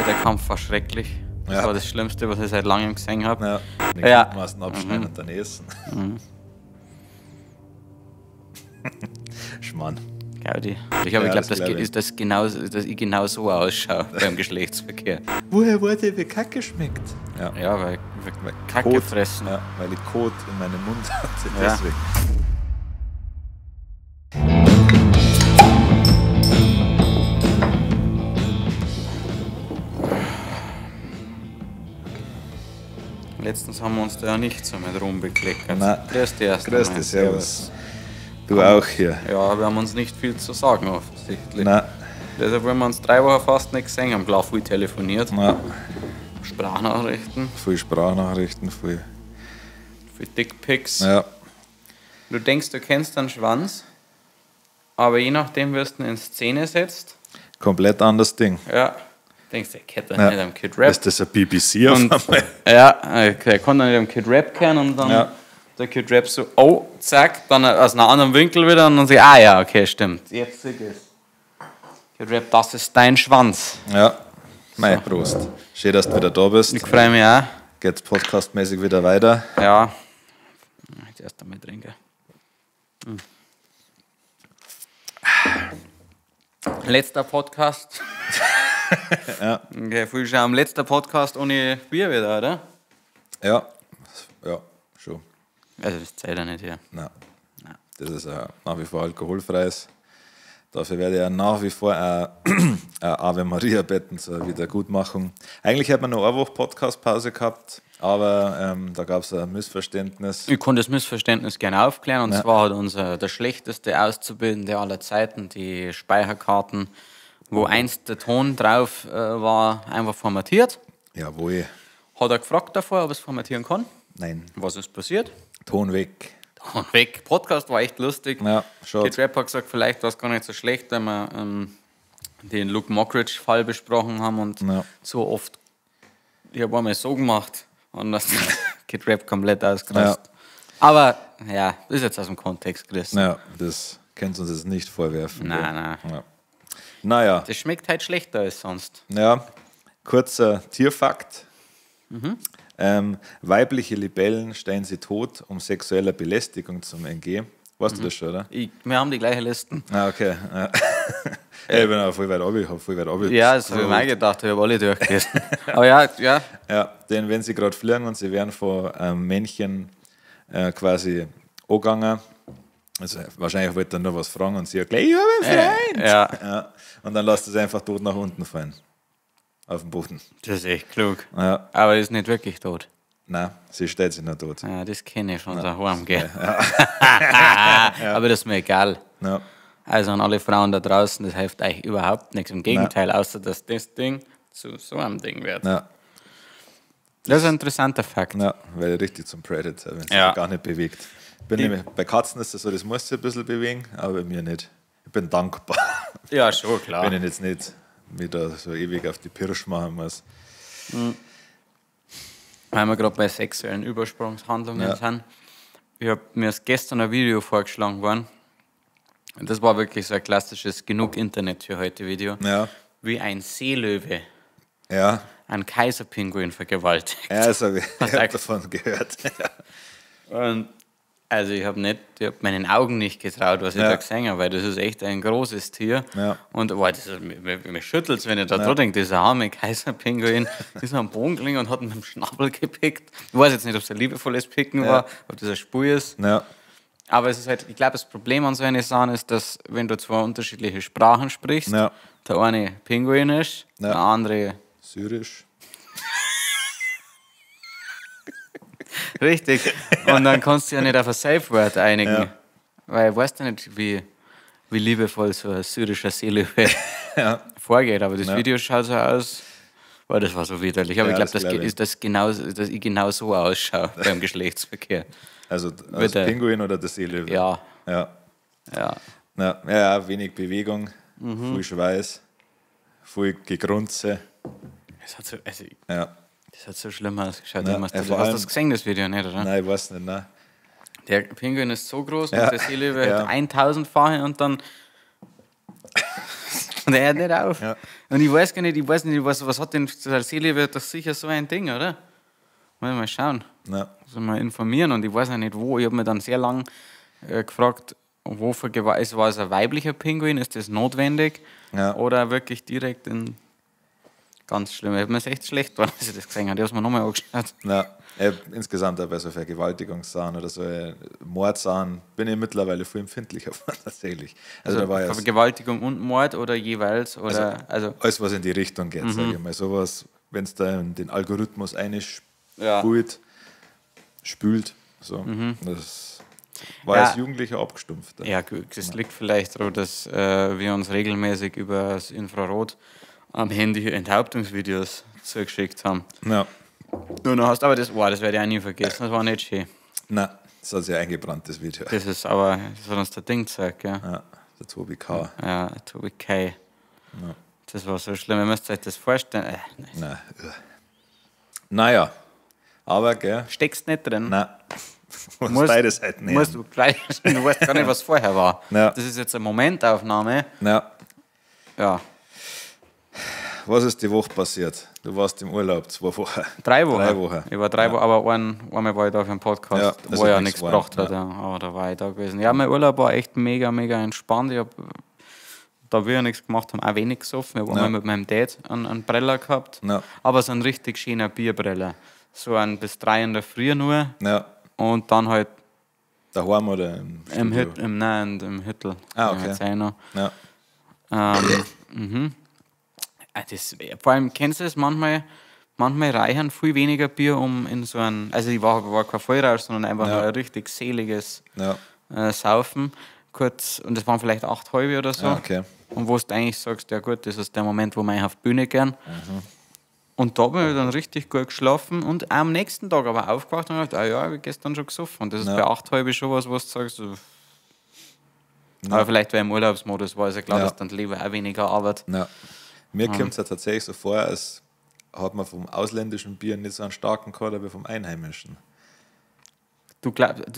der Kampf war schrecklich. Das war das Schlimmste, was ich seit langem gesehen habe. Ja, den Gliedmaßen abschneiden und dann essen. Schmarrn. Gaudi. Ich glaube, dass ich genau so ausschaue beim Geschlechtsverkehr. Woher wurde wie Kacke schmeckt? Ja, weil Kacke Kot fressen. Ja, weil ich Kot in meinem Mund hatte. Ja. Deswegen. Letztens haben wir uns da ja nicht so mit rumbekleckert. Nein. Grüß dich erst Grüß einmal. dich, servus. Du auch hier. Ja, wir haben uns nicht viel zu sagen offensichtlich. Nein. Deshalb, wenn wir uns 3 Wochen fast nicht gesehen haben, klar viel telefoniert. Nein. Sprachnachrichten, Viel Sprachnachrichten, viel. viel Dickpics. Ja. Du denkst, du kennst einen Schwanz, aber je nachdem, wie du ihn in Szene setzt, Komplett anderes Ding. ja, denkst du, er kennt Ja. nicht am Kid Rap. Ist das ein BBC auf Und, einmal? ja, er konnte nicht am Kid Rap kennen und dann Ja. der Kid Rap so, oh, zack, dann aus einem anderen Winkel wieder und dann so, ah ja, okay, stimmt. Jetzt sehe ich es. Kid Rap, das ist dein Schwanz. Ja. Mein Prost. Schön, dass du wieder da bist. Ich freue mich auch. Geht's podcastmäßig wieder weiter. Ja. Jetzt erst einmal trinken. Letzter Podcast. Ja. Okay, viel schon am letzten Podcast ohne Bier wieder, oder? Ja. Ja, schon. Also das zählt ja nicht hier. Nein. Das ist nach wie vor alkoholfreies. Dafür werde ich auch nach wie vor eine Ave Maria beten zur Wiedergutmachung. Eigentlich hätte man noch eine Woche Podcast-Pause gehabt, aber da gab es ein Missverständnis. Ich konnte das Missverständnis gerne aufklären. Und zwar hat der schlechteste Auszubildende aller Zeiten die Speicherkarten, wo einst der Ton drauf war, einfach formatiert. Jawohl. Hat er gefragt davor, ob er es formatieren kann. Nein. Was ist passiert? Ton weg. Und weg. Podcast war echt lustig. Ja, schade. Kid Rap hat gesagt, vielleicht war es gar nicht so schlecht, wenn wir den Luke Mockridge-Fall besprochen haben und Ja. so oft, ich habe einmal so gemacht und das Kid Rap komplett ausgerastet. Ja. Aber ja, das ist jetzt aus dem Kontext gerissen. Ja, das könnt ihr uns jetzt nicht vorwerfen. Nein. Ja. Naja, Das schmeckt halt schlechter als sonst. ja, kurzer Tierfakt. Weibliche Libellen stellen sie tot, um sexueller Belästigung zu entgehen. Weißt du das schon, oder? Wir haben die gleichen Listen. Ah, okay. Ja. Ich bin auch voll weit runter. Ja, das habe ich mir auch gedacht, ich habe alle durchgelesen. Aber ja. Ja, denn wenn sie gerade fliegen und sie werden von einem Männchen quasi angegangen, also wahrscheinlich wollte er nur was fragen und sie hat gleich, ich habe einen Freund. Ja. Und dann lässt er sie einfach tot nach unten fallen. Auf den Boden. Das ist echt klug. Ja. Aber er ist nicht wirklich tot. Nein, sie stellt sich nicht tot. Ja, das kenne ich von daheim, gell? Aber das ist mir egal. Ja. Also an alle Frauen da draußen, das hilft euch überhaupt nichts. Im Gegenteil, außer dass das Ding zu so einem Ding wird. Ja. Das ist ein interessanter Fakt. Ja, weil ich richtig zum Predator, wenn es Ja. sich gar nicht bewegt. Nämlich, bei Katzen ist das so, das muss sich ein bisschen bewegen, aber bei mir nicht. Ich bin dankbar, Ja, schon, klar. wenn ich jetzt nicht wieder so ewig auf die Pirsch machen muss. Weil wir gerade bei sexuellen Übersprungshandlungen sind. Mir ist gestern ein Video vorgeschlagen worden. Und das war wirklich so ein klassisches Genug Internet für heute Video. Ja, Wie ein Seelöwe ja, einen Kaiserpinguin vergewaltigt. das habe ich, Was ich hab sagst davon gehört. Und also ich habe meinen Augen nicht getraut, was ich Ja. da gesehen habe, weil das ist echt ein großes Tier. Ja. Und boah, mich schüttelt es, wenn ich da dran denke, dieser arme Kaiserpinguin ist am Boden gelegen und hat ihn mit dem Schnabel gepickt. Ich weiß jetzt nicht, ob es ein liebevolles Picken war, ob das ein Spur ist. Ja, Aber es ist halt, ich glaube, das Problem an so einer Sache ist, dass wenn du zwei unterschiedliche Sprachen sprichst, Ja. der eine Pinguin ist, Ja. der andere syrisch. richtig. Und dann kannst du ja nicht auf ein Safe Word einigen. Ja. Weil ich weiß ja nicht, wie liebevoll so ein syrischer Seelöwe Ja. vorgeht. Aber das Ja. Video schaut so aus, boah, das war so widerlich. Aber Ja, ich glaube, das glaub ich. dass ich genau so ausschaue beim Geschlechtsverkehr. Also als Bitte. Pinguin oder der Seelöwe? Ja, Ja, ja. ja, wenig Bewegung, viel Schweiß, viel Gegrunze. Das hat so, also, Ja. das hat so schlimm ausgeschaut. Ja, Hast ja, du vor hast allem- das gesehen, das Video nicht, oder? Nein, ich weiß nicht, nein. Der Pinguin ist so groß Ja, und der Seelöwe ja. hat 1000-fache und dann der hört nicht auf. Ja. Und ich weiß gar nicht, was hat denn der Seele, wird das sicher so ein Ding, oder? Mal schauen. Ja. Also mal informieren und ich weiß auch nicht wo. Ich habe mir dann sehr lang gefragt, wofür war es ein weiblicher Pinguin, ist das notwendig? Ja. Oder wirklich direkt in... Ganz schlimm. Ich habe mir echt schlecht getan, als ich das gesehen habe. Ich habe es mir nochmal angeschaut. Ja, insgesamt bei so Vergewaltigungssachen oder so Mordsachen bin ich mittlerweile viel empfindlicher von, tatsächlich. Also da war Vergewaltigung und Mord oder jeweils? Oder, also alles, was in die Richtung geht, sage ich mal. Sowas, wenn es da in den Algorithmus spült. So. Das war als Jugendlicher abgestumpft. Ja, das liegt vielleicht daran, dass wir uns regelmäßig über das Infrarot am Handy Enthauptungsvideos zugeschickt haben. Ja. Du hast aber das werde ich auch nie vergessen, das war nicht schön. Nein, das hat sich eingebrannt, das Video. Das hat uns der Ding gezeigt, ja. Ja, der Tobi K. Ja, Tobi K. Ja. Das war so schlimm, ihr müsst euch das vorstellen. Nein. Naja, aber, gell. Steckst nicht drin? Nein. Musst beide Seiten nehmen. Du weißt gar nicht, was vorher war. Ja. Das ist jetzt eine Momentaufnahme. Ja. Ja. Was ist die Woche passiert? Du warst im Urlaub 2 Wochen. 3 Wochen. 3 Wochen. Ich war 3 Wochen, aber einmal war ich da für einen Podcast, wo ja nichts gebracht hat. Ja. Aber da war ich da gewesen. Ja, mein Urlaub war echt mega, mega entspannt. Ich habe da wir nichts gemacht haben, auch wenig gesoffen. Ich habe einmal mit meinem Dad einen Breller gehabt, aber so ein richtig schöner Bierbreller. So ein bis 3 in der Früh nur und dann halt daheim oder im Hüttel. Ah, okay. Vor allem, kennst du es, manchmal reichen viel weniger Bier, um in so ein, also ich war kein Vollrausch, sondern einfach nur ein richtig seliges Saufen. Kurz, und das waren vielleicht 8 halbe oder so. Okay. Und wo du eigentlich sagst, ja gut, das ist der Moment, wo man auf die Bühne gehen. Und da bin ich dann richtig gut geschlafen und am nächsten Tag aber aufgewacht und gedacht, ich habe gestern schon gesoffen. Und das ist bei 8 halbe schon was du sagst. Aber vielleicht, weil im Urlaubsmodus war, ist ja klar, dass dann lieber auch weniger Arbeit. Ja. Mir kommt es ja tatsächlich so vor, als hat man vom ausländischen Bier nicht so einen starken Kader wie vom einheimischen. Du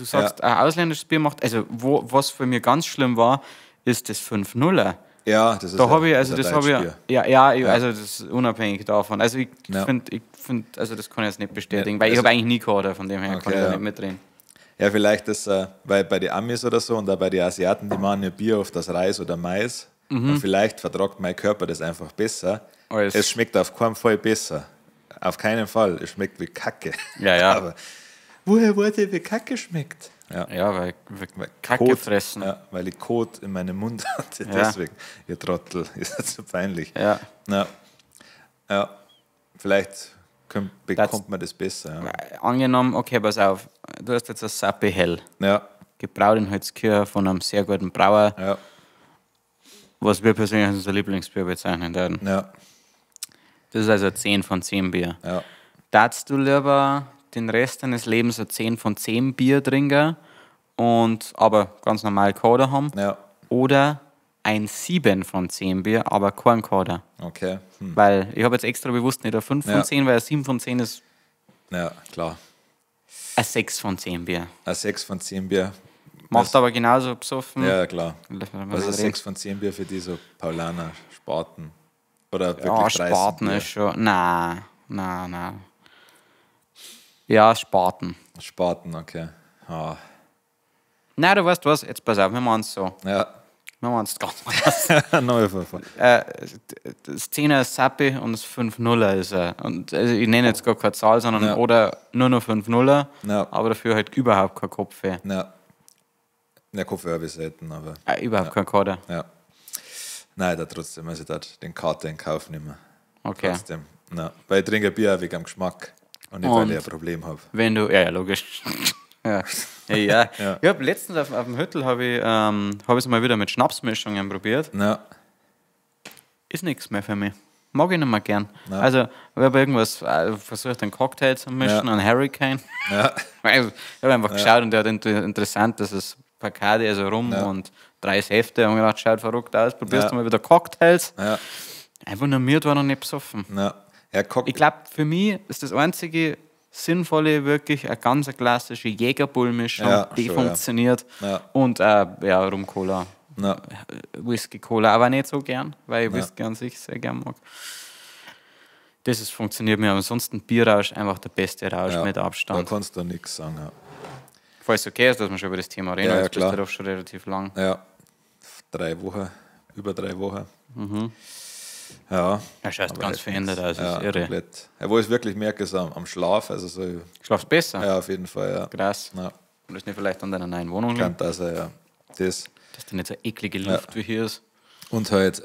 sagst, ein ausländisches Bier macht, also was für mich ganz schlimm war, ist das 5-0er. Ja, das ist also das ist unabhängig davon. Also ich finde, also das kann ich jetzt nicht bestätigen, weil ich habe eigentlich nie Kader, von dem her kann ich da nicht mitreden. Ja, vielleicht das, weil bei den Amis oder so und auch bei den Asiaten, die machen ja Bier auf das Reis oder Mais. Und vielleicht vertragt mein Körper das einfach besser. Es schmeckt auf keinen Fall besser. Auf keinen Fall. Es schmeckt wie Kacke. Ja. Aber woher wurde wie Kacke schmeckt? Ja, weil Kacke Kot, fressen. Ja, weil ich Kot in meinem Mund hatte. Deswegen, ihr Trottel, ist das so peinlich. Ja. Vielleicht bekommt man das besser. Ja. Angenommen, okay, pass auf. Du hast jetzt ein Sappi Hell. Ja. Gebraut in Holzkirch von einem sehr guten Brauer. Ja. Was wir persönlich als unser Lieblingsbier bezeichnen würden. Ja. Das ist also 10 von 10 Bier. Ja. Darfst du lieber den Rest deines Lebens ein 10 von 10 Bier trinken und aber ganz normal Kader haben? Ja. Oder ein 7 von 10 Bier, aber kein Kader? Okay. Weil ich habe jetzt extra bewusst nicht ein 5 von 10, weil ein 7 von 10 ist. Ja, klar. Ein 6 von 10 Bier. Ein 6 von 10 Bier. Macht aber genauso besoffen. Ja, klar. Was ist 6 von 10 Bier für die so Paulaner, Spaten? Oder wirklich Spaten ist schon. Nein. Ja, Spaten. Spaten, okay. Ah. Nein, du weißt was, jetzt pass auf, wir machen es so. Ja. Wir machen es ganz anders. Das 10er ist Sappi und das 5-0er ist und also ich nenne jetzt gar keine Zahl, sondern oder nur noch 5-0er, aber dafür halt überhaupt kein Kopfweh. Ja, Kopfweh habe ich selten, aber... überhaupt kein Kader? Ja. Nein, da trotzdem, also da den Kater in Kauf nehmen. Okay. Trotzdem. Weil ich trinke Bier wegen dem Geschmack und nicht, weil ich ein Problem habe. Wenn du... Ja, logisch. Ja. Ich habe letztens auf dem Hüttel habe ich es mal wieder mit Schnapsmischungen probiert. Ja. Ist nichts mehr für mich. Mag ich nicht mehr gern. Ja. Also, ich habe irgendwas versucht, einen Cocktail zu mischen, einen Hurricane. Ja. Ich habe einfach geschaut und der hat interessant, dass es Bacardi, also Rum und 3 Säfte. Und ich gedacht, schaut verrückt aus, probierst du mal wieder Cocktails. Ja. Einfach nur mir war noch nicht besoffen. Ja. Ich glaube, für mich ist das einzige Sinnvolle wirklich eine ganz klassische Jägerbull-Mischung, die funktioniert. Ja. Und Rum-Cola. Whisky, Cola aber nicht so gern, weil ich Whisky an sich sehr gern mag. Das funktioniert mir, aber ansonsten Bierrausch einfach der beste Rausch mit Abstand. Da kannst du nichts sagen. Ja. Falls es okay ist, dass wir schon über das Thema reden, jetzt bist du doch schon relativ lang. Ja, 3 Wochen, über 3 Wochen. Ja. Er schaut ganz verändert aus, das ist irre. Komplett. Wo ich wirklich merke, ist am Schlaf. Also so, schlafst besser? Ja, auf jeden Fall. Ja. Krass. Ja. Und das nicht vielleicht an deiner neuen Wohnung liegt? Kann das sein, ja. Dass da nicht so eklige Luft wie hier ist. Und halt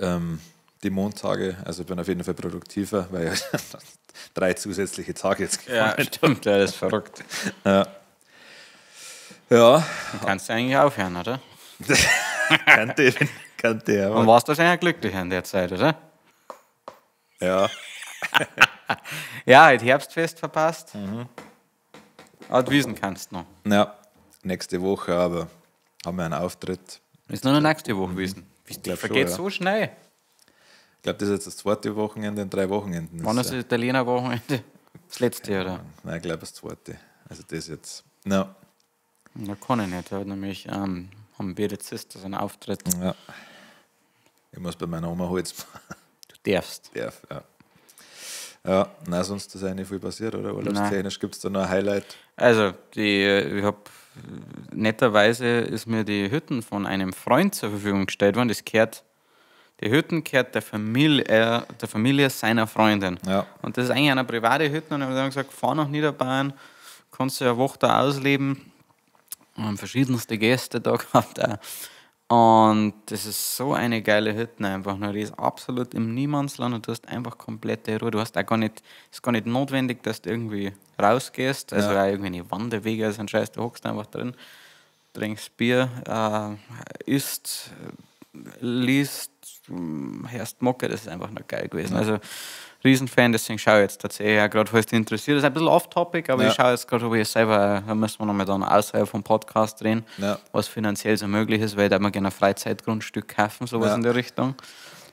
die Montage, also ich bin auf jeden Fall produktiver, weil ich 3 zusätzliche Tage jetzt gefahren. Ja, stimmt, ja, das ist verrückt. Ja. Dann kannst du eigentlich aufhören, oder? Kannte ja. Und warst du wahrscheinlich glücklich in der Zeit, oder? Ja. Ja, halt Herbstfest verpasst. Aber Wiesen kannst du noch. Ja, nächste Woche, aber haben wir einen Auftritt. Ist nur noch nächste Woche Wiesen. Die vergeht so schnell. Ich glaube, das ist jetzt das 2. Wochenende in 3 Wochenenden. Wann ist das Italiener Wochenende? Das letzte, oder? Nein, ich glaube das 2. Also das jetzt. No. Da kann ich nicht. Nämlich haben wir jetzt einen Auftritt. Ja. Ich muss bei meiner Oma Holz machen. Du darfst. Ja. Ja, nein, sonst ist eigentlich viel passiert, oder? Urlaubstechnisch gibt es da noch ein Highlight? Also, ich habe netterweise ist mir die Hütten von einem Freund zur Verfügung gestellt worden. Die Hütten gehört der Familie seiner Freundin. Ja. Und das ist eigentlich eine private Hütte. Und ich habe dann gesagt, fahr nach Niederbayern, kannst du eine Woche da ausleben. Wir haben verschiedenste Gäste da gehabt. Und das ist so eine geile Hütte einfach nur. Die ist absolut im Niemandsland und du hast einfach komplette Ruhe. Du hast auch es ist gar nicht notwendig, dass du irgendwie rausgehst. Also auch irgendwie eine Wanderwege, also ein Scheiß, du hockst einfach drin, trinkst Bier, isst, liest, hörst Mucke, das ist einfach noch geil gewesen. Ja. Also Riesenfan, deswegen schaue ich jetzt tatsächlich auch gerade, falls dich interessiert. Das ist ein bisschen off-topic, aber ich schaue jetzt gerade, ob ich selber, da müssen wir nochmal dann außerhalb vom Podcast drehen, was finanziell so möglich ist, weil ich mir gerne ein Freizeitgrundstück kaufen, sowas in der Richtung.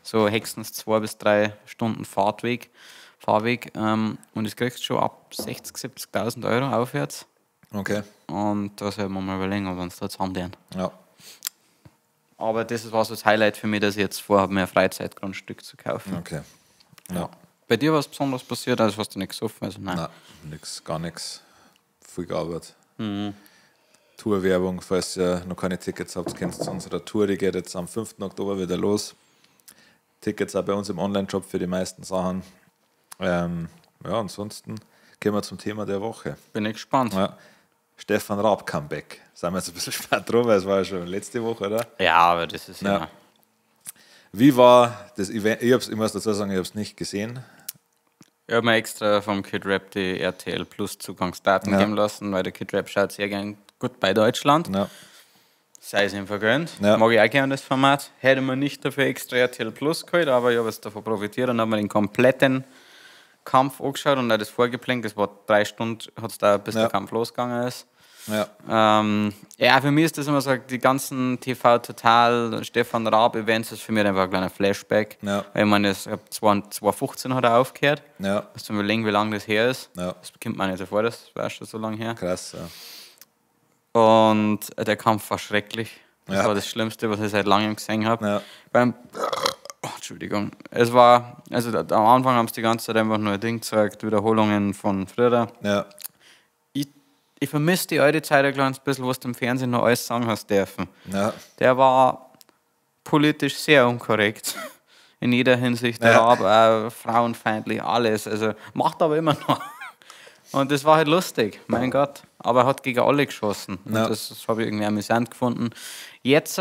So höchstens 2 bis 3 Stunden Fahrweg. Und das kriegst du schon ab 60.000, 70.000 Euro aufwärts. Okay. Und da sollten wir mal überlegen, ob wir uns da zusammen. Ja. Aber das war so das Highlight für mich, dass ich jetzt vorhabe, mir ein Freizeitgrundstück zu kaufen. Okay. Ja. Bei dir was Besonderes passiert? Also hast du nichts gesoffen? Also nein, gar nichts. Viel gearbeitet. Tourwerbung, falls ihr noch keine Tickets habt, kennst du unsere Tour, die geht jetzt am 5. Oktober wieder los. Tickets auch bei uns im Online-Shop für die meisten Sachen. Ansonsten gehen wir zum Thema der Woche. Bin ich gespannt. Ja. Stefan Raab Comeback. Sind wir jetzt ein bisschen spät dran, weil es war ja schon letzte Woche, oder? Ja, aber das ist ja. Wie war das Event? Ich muss dazu sagen, ich habe es nicht gesehen. Ich habe mir extra vom Kid Rap die RTL Plus Zugangsdaten geben lassen, weil der Kid Rap schaut sehr gern gut bei Deutschland. Ja. Sei es ihm vergönnt. Ja. Mag ich auch gerne das Format. Hätte man nicht dafür extra RTL Plus geholt, aber ich habe es davon profitiert und habe mir den kompletten Kampf angeschaut und auch das Vorgeplänk. Das war 3 Stunden, hat es da, bis der Kampf losgegangen ist. Ja. Für mich ist das immer so, die ganzen TV Total, Stefan Raab Events ist für mich einfach ein kleiner Flashback. Ja. Weil ich meine, 2015 hat er aufgehört. Ja. Das ist mir wie lange das her ist. Ja. Das kommt mir nicht so vor, das war schon so lange her. Krass, ja. Und der Kampf war schrecklich. Das war das Schlimmste, was ich seit langem gesehen habe. Ja. Entschuldigung. Es war, also am Anfang haben sie die ganze Zeit einfach nur ein Ding gezeigt, Wiederholungen von früher. Ja. Ich vermisse die alte Zeit ein kleines bisschen, was du im Fernsehen noch alles sagen hast dürfen. Ja. Der war politisch sehr unkorrekt. In jeder Hinsicht. Der war frauenfeindlich, alles. Also macht aber immer noch. Und das war halt lustig, mein Gott. Aber er hat gegen alle geschossen. Und das habe ich irgendwie amüsant gefunden. Jetzt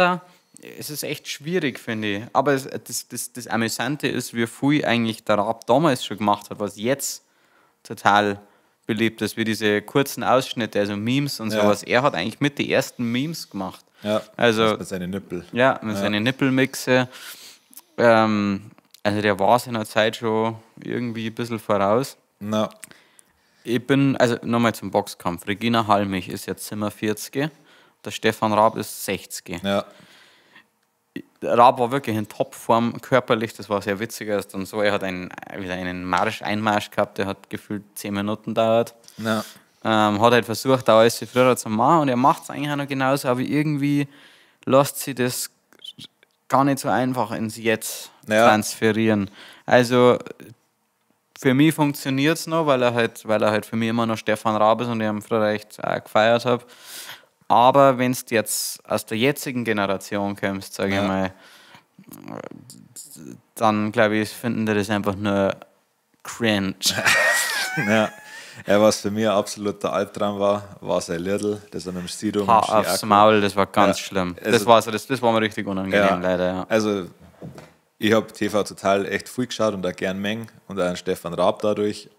es ist echt schwierig, finde ich. Aber das Amüsante ist, wie viel eigentlich der Raab damals schon gemacht hat, was jetzt total beliebt ist, wie diese kurzen Ausschnitte, also Memes und sowas. Er hat eigentlich mit die ersten Memes gemacht. Ja, also mit seinen Nippel. Ja, mit seinen Nippelmixe. Also der war seiner Zeit schon irgendwie ein bisschen voraus. No. Ich bin, also nochmal zum Boxkampf. Regina Halmich ist jetzt 47, der Stefan Raab ist 60. Ja. Der Raab war wirklich in Topform körperlich, das war sehr witzig. Er ist dann so, er hat wieder einen Einmarsch gehabt, der hat gefühlt 10 Minuten gedauert. Ja. Hat halt versucht, da alles wie früher zu machen und er macht es eigentlich auch noch genauso, aber irgendwie lässt sich das gar nicht so einfach ins Jetzt transferieren. Also für mich funktioniert es noch, weil er halt für mich immer noch Stefan Raab ist und ich ihn früher echt gefeiert habe. Aber wenn du jetzt aus der jetzigen Generation kommst, sage ich mal, dann glaube ich, finden die das einfach nur cringe. Ja. Was für mich ein absoluter Albtraum war sein Lidl, das an einem Sido aufs Maul, das war ganz schlimm. Also, das war mir richtig unangenehm, leider. Ja. Also, ich habe TV Total echt viel geschaut und auch gern Mengen und auch einen Stefan Raab dadurch.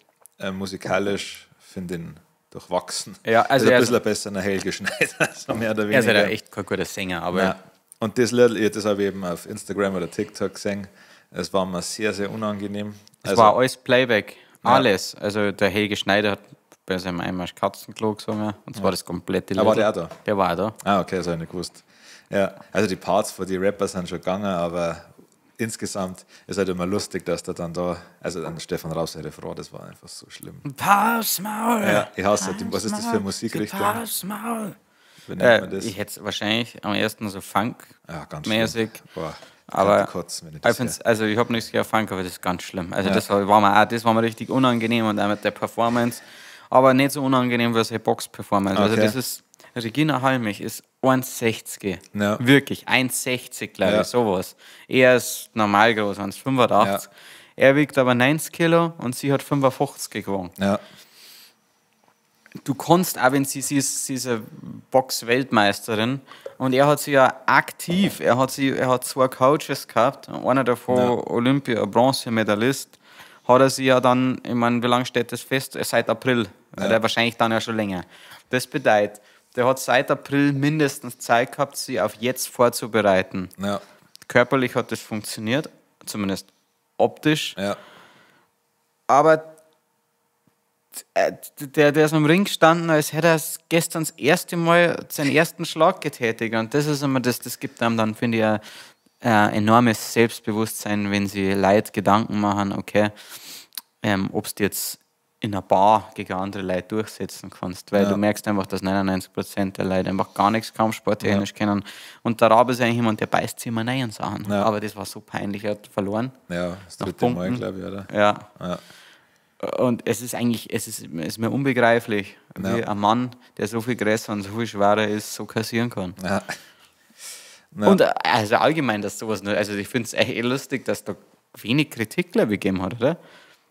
Musikalisch finde ich ihn durchwachsen. Ja, also ein bisschen besser als Helge Schneider. So mehr oder weniger. Er ist ja echt kein guter Sänger. Aber ja. Und das Lidl, das habe ich eben auf Instagram oder TikTok gesehen. Es war mir sehr, sehr unangenehm. Es war alles Playback. Alles. Also der Helge Schneider hat bei seinem Einmarsch Katzenklo gesungen und zwar das komplette Lied. War der auch da? Der war da. Ah, okay, das habe ich nicht gewusst. Ja, also die Parts von den Rappers sind schon gegangen, aber insgesamt ist halt immer lustig, dass der dann da, also dann Stefan Raab seine Frau, das war einfach so schlimm. Pass Maul! Ja, ich hasse halt, was ist das für Musikrichtung? Pass Maul! Wie nennt man das? Ich hätte es wahrscheinlich am ersten so Funk-mäßig. Boah. Aber ich habe nichts gegen Funk, aber das ist ganz schlimm. Also das war mir richtig unangenehm und auch mit der Performance. Aber nicht so unangenehm wie seine Box-Performance. Okay. Also das ist, Regina Halmich ist 1,60. Ja. Wirklich, 1,60 glaube ich, sowas. Er ist normal groß, 1,85. Ja. Er wiegt aber 90 Kilo und sie hat 55 gewogen. Ja. Du kannst auch, wenn sie ist eine Box-Weltmeisterin und er hat sie ja aktiv, er hat 2 Coaches gehabt, einer davon Olympia-Bronze-Medalist, hat er sie ja dann, ich meine, wie lange steht das fest? Seit April, oder wahrscheinlich dann ja schon länger. Das bedeutet, der hat seit April mindestens Zeit gehabt, sie auf jetzt vorzubereiten. Ja. Körperlich hat das funktioniert, zumindest optisch. Ja. Aber der ist am Ring gestanden, als hätte er gestern das erste Mal seinen ersten Schlag getätigt. Und das ist immer das gibt einem dann, finde ich, ein enormes Selbstbewusstsein, wenn sie Leute Gedanken machen, okay, ob du jetzt in einer Bar gegen andere Leute durchsetzen kannst. Weil du merkst einfach, dass 99% der Leute einfach gar nichts kampfsporttechnisch kennen. Und der Rabe ist eigentlich jemand, der beißt sich immer neue Sachen. Ja. Aber das war so peinlich, er hat verloren. Ja, das dritte Mal, glaube ich, oder? Ja. Und es ist mir unbegreiflich, wie ein Mann, der so viel größer und so viel schwerer ist, so kassieren kann. Ja. Ja. Und also allgemein, dass sowas nur, also ich finde es echt lustig, dass da wenig Kritik, glaube ich, gegeben hat, oder?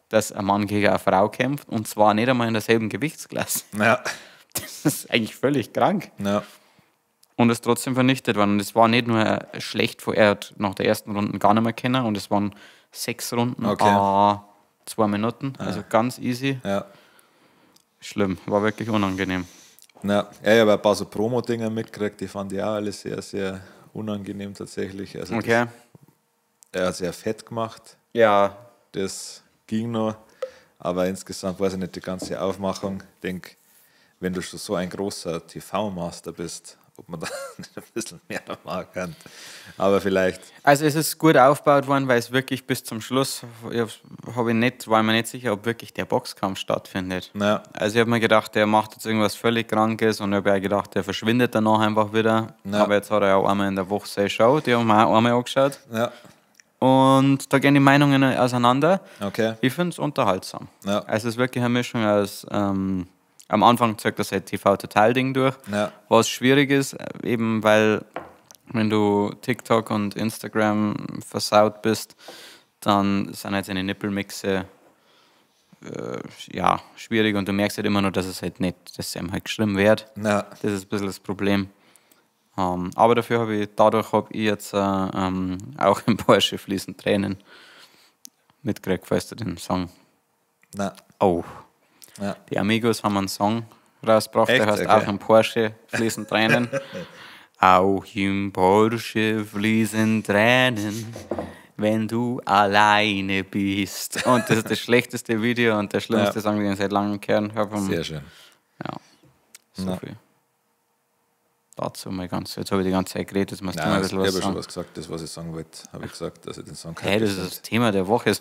Dass ein Mann gegen eine Frau kämpft und zwar nicht einmal in derselben Gewichtsklasse. Ja. Das ist eigentlich völlig krank. Ja. Und ist trotzdem vernichtet worden. Und es war nicht nur schlecht, er hat nach der ersten Runde gar nicht mehr kennen und es waren 6 Runden. Okay. 2 Minuten, also ganz easy. Ja. Schlimm, war wirklich unangenehm. Ja, ich habe ein paar so Promo-Dinger mitgekriegt, die fand ich auch alle sehr, sehr unangenehm tatsächlich. Also okay. Er hat sehr fett gemacht. Ja. Das ging noch, aber insgesamt weiß ich nicht, die ganze Aufmachung. Ich denke, wenn du schon so ein großer TV-Master bist, ob man da nicht ein bisschen mehr machen kann. Aber vielleicht. Also es ist gut aufgebaut worden, weil es wirklich bis zum Schluss, war mir nicht sicher, ob wirklich der Boxkampf stattfindet. Ja. Also ich habe mir gedacht, der macht jetzt irgendwas völlig Krankes und ich habe gedacht, der verschwindet danach einfach wieder. Ja. Aber jetzt hat er ja auch einmal in der Woche seine Show, die haben wir auch einmal angeschaut. Ja. Und da gehen die Meinungen auseinander. Okay. Ich finde es unterhaltsam. Ja. Also es ist wirklich eine Mischung aus am Anfang zeigt das halt TV-Total-Ding durch, was schwierig ist, eben weil, wenn du TikTok und Instagram versaut bist, dann sind halt seine Nippelmixe schwierig und du merkst halt immer nur, dass es halt nicht, dass es ihm halt geschrieben wird. Ja. Das ist ein bisschen das Problem. Aber dafür habe ich jetzt auch im Porsche fließen Tränen mitgekriegt, falls du den Song. Oh. Ja. Die Amigos haben einen Song rausgebracht, der heißt auch im Porsche fließen Tränen. Auch im Porsche fließen Tränen, wenn du alleine bist. Und das ist das schlechteste Video und der schlimmste Song, den ich seit langem gehört habe. Sehr schön. Ja, so viel. Dazu mal jetzt habe ich die ganze Zeit geredet, jetzt musst du mal ein bisschen was sagen. Ich habe schon was gesagt, das, was ich sagen wollte, habe ich gesagt, dass ich den Song das ist das Thema der Woche.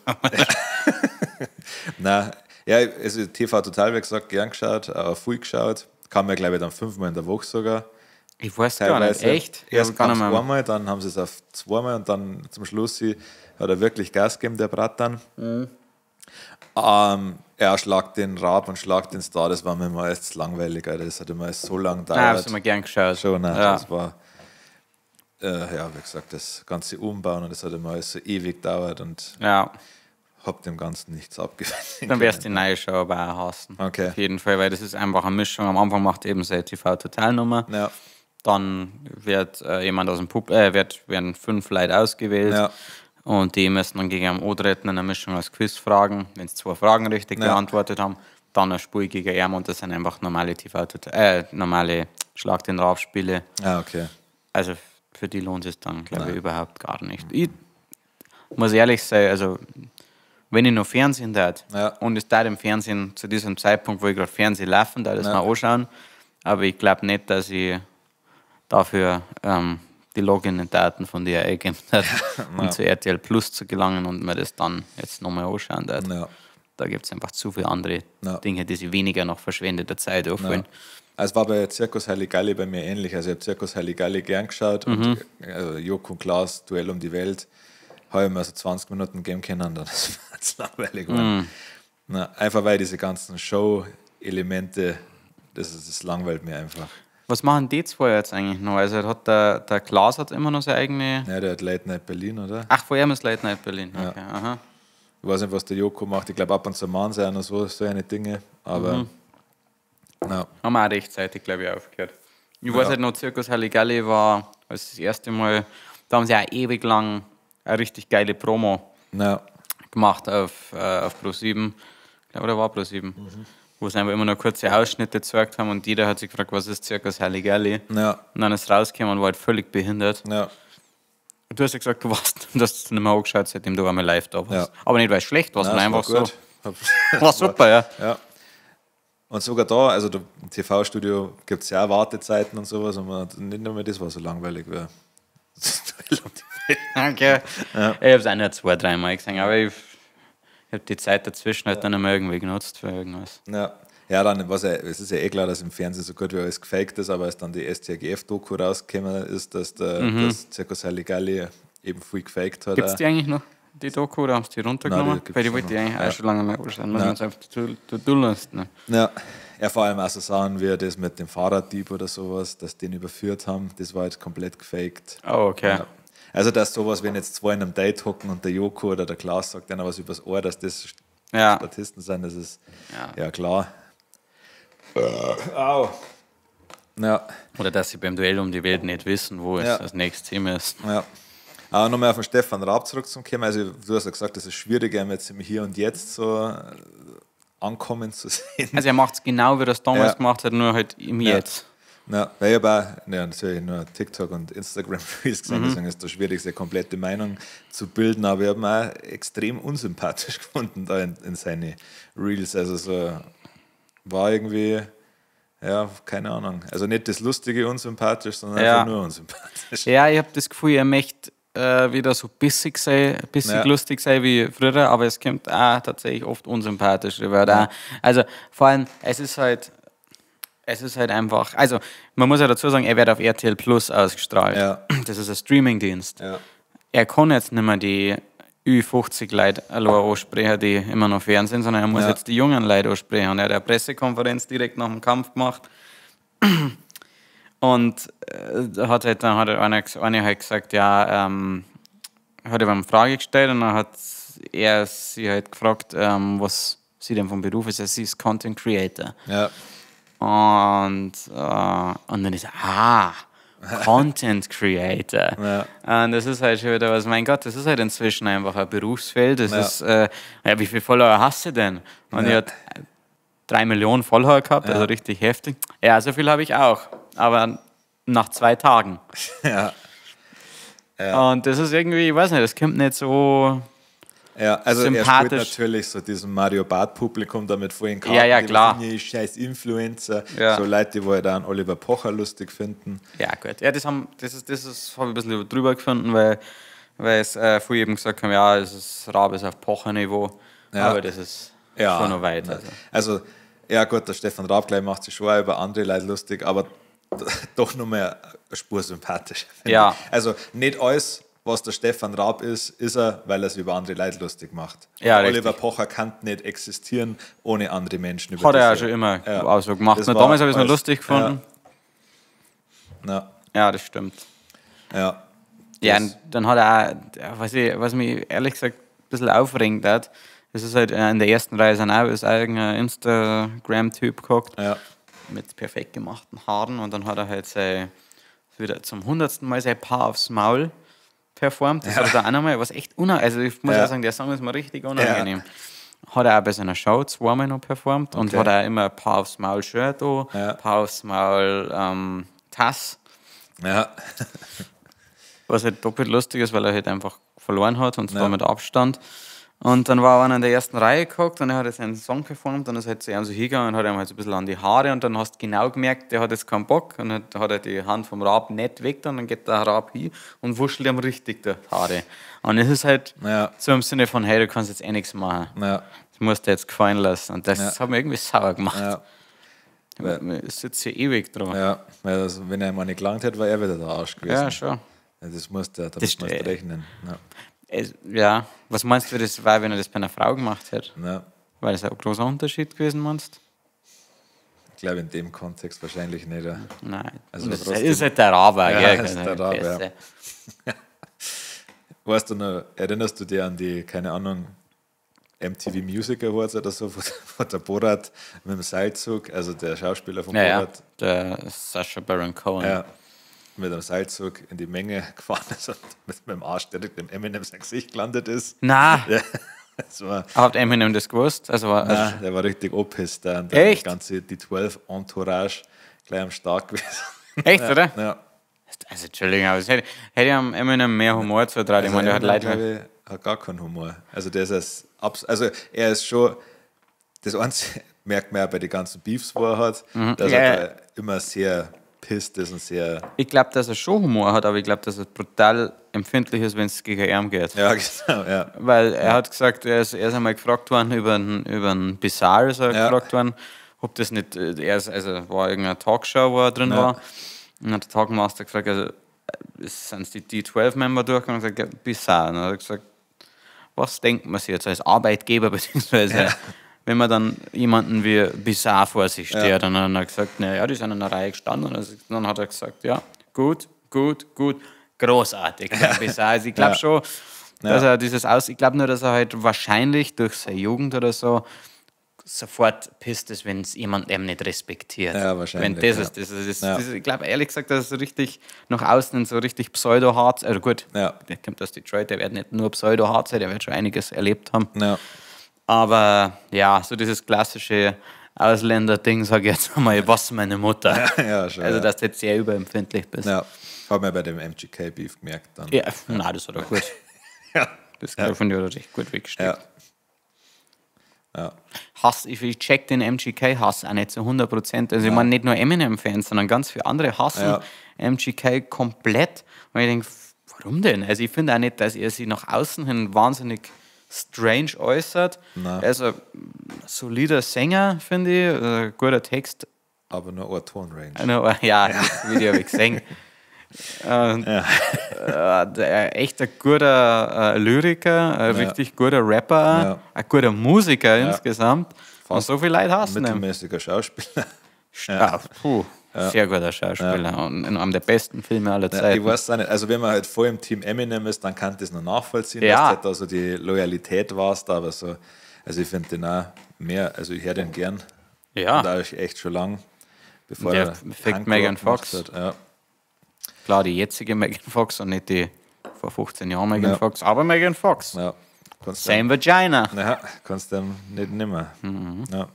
Nein. Ja, also TV Total, wie gesagt, gern geschaut, viel geschaut. Kam mir, glaube ich, dann 5-mal in der Woche sogar. Ich weiß gar nicht, echt? Erst kam es einmal, dann haben sie es auf zweimal und dann zum Schluss hat er wirklich Gas gegeben, der Brat dann. Er schlagt den Raab und schlagt den Star, das war mir mal echt langweilig, Alter. Das hat immer so lange gedauert. Ja, das haben wir gern geschaut. Schon, das war, wie gesagt, das ganze Umbauen und das hat immer alles so ewig gedauert und hab dem Ganzen nichts abgewinnen. Dann wirst du die neue Show aber auch hassen. Okay. Auf jeden Fall, weil das ist einfach eine Mischung. Am Anfang macht eben seine TV-Totalnummer. Ja. Dann wird jemand aus dem werden 5 Leute ausgewählt. Ja. Und die müssen dann gegen einen antreten in einer Mischung aus Quizfragen. Wenn sie 2 Fragen richtig beantwortet haben, dann ein Spiel gegen ihn und das sind einfach normale normale Schlag den Raab-Spiele. Ah, okay. Also für die lohnt es dann, glaube ich, überhaupt gar nicht. Ich muss ehrlich sein, also wenn ich noch Fernsehen tat und es da im Fernsehen zu diesem Zeitpunkt, wo ich gerade Fernsehen laufen, da das mal anschauen, aber ich glaube nicht, dass ich dafür die Login-Daten von dir eingeben hat, um zu RTL Plus zu gelangen und mir das dann jetzt nochmal anschauen darf. Ja. Da gibt es einfach zu viele andere Dinge, die sich weniger noch verschwendete Zeit auffallen. Ja. Es war bei Zirkus Halligalli bei mir ähnlich. Also ich habe Zirkus Halligalli gern geschaut und Joko und Klaas, Duell um die Welt, habe ich mir so 20 Minuten geben können und dann ist es langweilig geworden. Einfach weil diese ganzen Show-Elemente, das langweilt mir einfach. Was machen die 2 jetzt eigentlich noch? Also hat der Klaas hat immer noch seine eigene... Ja, der hat Late Night Berlin, oder? Ach, vorher ist Late Night Berlin. Okay. Ja. Aha. Ich weiß nicht, was der Joko macht. Ich glaube, ab und zu machen sie auch noch so eine Dinge. Aber haben wir auch rechtzeitig, glaube ich, aufgehört. Ich weiß halt noch, Zirkus Halligalli war das erste Mal, da haben sie auch ewig lang eine richtig geile Promo gemacht auf Pro7. Ich glaube, da war Pro7. Wo sie einfach immer noch kurze Ausschnitte gezeigt haben und jeder hat sich gefragt, was ist Zirkus Halligalli? Ja. Und dann ist rausgekommen und war halt völlig behindert. Ja. Und du hast ja gesagt, du hast das nicht mehr angeschaut, seitdem du einmal live da warst. Ja. Aber nicht, weil es schlecht war, sondern einfach so. War super, ja. Und sogar da, also im TV-Studio gibt es ja auch Wartezeiten und sowas, und nicht nur mehr das war so langweilig wie Okay. Ja. Ich habe es auch nur 2-3 Mal gesehen, aber ich habe die Zeit dazwischen halt dann immer irgendwie genutzt für irgendwas. Ja, dann es ist ja klar, dass im Fernsehen so gut wie alles gefaked ist, aber als dann die STRGF-Doku rausgekommen ist, dass das Zirkus Halligalli eben viel gefaked hat. Gibt es die eigentlich noch, die Doku, oder haben sie die runtergenommen? Nein, weil die wollte ich eigentlich auch schon lange mehr anschauen. Muss man es einfach to-do-listen. Ne? Ja, vor allem auch so Sachen wie das mit dem Fahrraddieb oder sowas, dass die den überführt haben, das war jetzt komplett gefaked. Oh, okay. Ja. Also, dass sowas, wenn jetzt 2 in einem Date hocken und der Joko oder der Klaas sagt dann was übers Ohr, dass das Statisten sind, das ist ja klar. Ja. Oder dass sie beim Duell um die Welt nicht wissen, wo es das nächste Thema ist. Ja. Aber nochmal auf den Stefan Raab zurückzukommen. Also, du hast ja gesagt, das ist schwierig, jetzt im Hier und Jetzt so ankommen zu sehen. Also, er macht es genau, wie er das damals gemacht hat, nur halt im Jetzt. Ja, weil ich habe auch natürlich nur TikTok und Instagram Reels gesehen, deswegen ist das schwierig, eine komplette Meinung zu bilden, aber ich habe ihn auch extrem unsympathisch gefunden da in seine Reels. Also so war irgendwie, keine Ahnung. Also nicht das Lustige unsympathisch, sondern einfach nur unsympathisch. Ja, ich habe das Gefühl, er möchte wieder so bissig lustig sein wie früher, aber es kommt auch tatsächlich oft unsympathisch rüber. Also vor allem, es ist halt einfach, also man muss ja dazu sagen, er wird auf RTL Plus ausgestrahlt. Ja. Das ist ein Streamingdienst. Ja. Er kann jetzt nicht mehr die Ü50-Leute ansprechen, die immer noch Fernsehen, sondern er muss jetzt die jungen Leute ansprechen. Und er hat eine Pressekonferenz direkt nach dem Kampf gemacht. Und hat einer halt gesagt, hat ihm eine Frage gestellt und dann hat er sie halt gefragt, was sie denn vom Beruf ist. Sie ist Content Creator. Ja. Und dann ist Content Creator. Ja. Und das ist halt schon wieder was, mein Gott, das ist halt inzwischen einfach ein Berufsfeld. Das ist, wie viele Follower hast du denn? Und ich hatte 3 Millionen Follower gehabt, also richtig heftig. Ja, so viel habe ich auch, aber nach 2 Tagen. Ja. Und das ist irgendwie, ich weiß nicht, das kommt nicht so... Ja, also er spielt natürlich so diesem Mario Barth-Publikum damit vor in Karten. Ja, klar. Die scheiß Influencer, so Leute, die halt auch einen Oliver Pocher lustig finden. Ja, gut. Ja, das habe ich ein bisschen drüber gefunden, weil es vorher eben gesagt haben, Raab ist auf Pocher-Niveau, aber das ist schon noch weit. Also, ja gut, der Stefan Raab gleich macht sich schon auch über andere Leute lustig, aber doch noch mehr eine Spur sympathischer. Ja. Also nicht alles, was der Stefan Raab ist er, weil er es über andere Leute lustig macht. Ja, Oliver Pocher kann nicht existieren ohne andere Menschen. Hat er ja schon immer auch so gemacht. Damals habe ich es noch lustig gefunden. Ja, das stimmt. Ja. Ja, und dann hat er auch, was mich ehrlich gesagt ein bisschen aufregend hat, das ist halt in der ersten Reihe sein auch ist irgendein Instagram-Typ geguckt, mit perfekt gemachten Haaren, und dann hat er halt wieder zum 100. Mal sein Paar aufs Maul performt. Das hat er auch nochmal, was echt also ich muss auch sagen, der Song ist mir richtig unangenehm. Hat er auch bei seiner Show zweimal noch performt und hat er immer ein Paar aufs Maul Shirt an, Paar aufs Maul Tass. Ja. Was halt doppelt lustig ist, weil er halt einfach verloren hat und zwar mit Abstand. Und dann war einer in der ersten Reihe gehockt und er hat jetzt einen Song performt und ist halt zu ihm so hingegangen und hat ihm halt so ein bisschen an die Haare und dann hast du genau gemerkt, der hat jetzt keinen Bock und dann hat er die Hand vom Raab nicht weg und dann geht der Raab hin und wuschelt ihm richtig durch die Haare. Und es ist halt so im Sinne von, hey, du kannst jetzt nichts machen. Ja. Das musst du jetzt gefallen lassen. Und das hat mir irgendwie sauer gemacht. Ja. Es sitzt hier ewig dran. Ja, weil das, wenn er mal nicht gelangt hätte, war er wieder der Arsch gewesen. Ja, schon. Ja, das musst du rechnen. Ja, was meinst du, das war, wenn er das bei einer Frau gemacht hätte? Ja. War das ein großer Unterschied gewesen, meinst du? Ich glaube, in dem Kontext wahrscheinlich nicht. Ja. Nein, also das ist halt der Rabe. Ja, das ist der Rabe, ja. Weißt du noch, erinnerst du dich an die, keine Ahnung, MTV Music Awards oder so, von der Borat mit dem Seilzug, also der Schauspieler von Borat? Der Sacha Baron Cohen. Ja, mit einem Seilzug in die Menge gefahren ist und mit dem Arsch direkt im Eminem sein Gesicht gelandet ist. Nein! Hat Eminem das gewusst? Nein, der war richtig opisst. Echt? Die 12 Entourage gleich am Start gewesen. Echt, oder? Ja. Also, Entschuldigung, aber hätte ich am Eminem mehr Humor zutraut. Ich meine, der hat Leute. Hat gar keinen Humor. Also, er ist schon, das Einzige merkt man ja bei den ganzen Beefs, wo er hat, dass er immer sehr pisst ist und sehr. Ich glaube, dass er schon Humor hat, aber ich glaube, dass er brutal empfindlich ist, wenn es gegen ihn geht. Ja, genau, ja. Weil er hat gesagt, er ist einmal gefragt worden über einen Bizarre, gefragt worden, ob das nicht, war irgendeine Talkshow, wo er drin war. Und hat der Talkmaster gefragt, also sind die 12 Member durchgegangen und gesagt, Bizarre. Und dann hat er gesagt, was denkt man sich jetzt als Arbeitgeber, beziehungsweise wenn man dann jemanden wie Bizarre vor sich steht, und dann hat er gesagt, naja, die sind in einer Reihe gestanden, und dann hat er gesagt, ja, gut, großartig, Bizarre. Also ich glaube schon, dass er ich glaube nur, dass er halt wahrscheinlich durch seine Jugend oder so sofort pisst ist, wenn es jemand eben nicht respektiert. Ja, wahrscheinlich. Wenn das ist, ich glaube ehrlich gesagt, dass es richtig nach außen so richtig pseudo-hart, also gut, der kommt aus Detroit, der wird nicht nur pseudo-hart sein, der wird schon einiges erlebt haben. Ja. Aber ja, so dieses klassische Ausländer-Ding, sage ich jetzt einmal, was meine Mutter. Ja, schon, also, dass du jetzt sehr überempfindlich bist. Ja, habe mir bei dem MGK-Beef gemerkt. Dann. Ja, nein, das hat er gut. Das von dir hat er recht gut weggestellt. Ja. Hass, ich check den MGK-Hass auch nicht zu 100%. Also ich meine nicht nur Eminem-Fans, sondern ganz viele andere hassen MGK komplett. Und ich denke, warum denn? Also ich finde auch nicht, dass er sich nach außen hin wahnsinnig strange äußert. Er ist ein solider Sänger, finde ich, guter Text. Aber nur eine Tonrange. Das Video habe ich gesehen. Echt ein guter Lyriker, ein richtig guter Rapper, ein guter Musiker insgesamt. Und so viele Leute hassen ihn. Mittelmäßiger Schauspieler. Sehr guter Schauspieler und in einem der besten Filme aller Zeiten. Ich weiß auch nicht, also wenn man halt voll im Team Eminem ist, dann kann das noch nachvollziehen, dass halt also die Loyalität warst, aber so, also ich finde den auch mehr, also ich höre den gern. Ja. Und da ist echt schon lang, bevor der Effekt Megan Fox hat. Ja. Klar, die jetzige Megan Fox und nicht die vor 15 Jahren Megan Fox, aber Megan Fox. Ja. Same Vagina. Ja, kannst du nicht nimmer. Ja.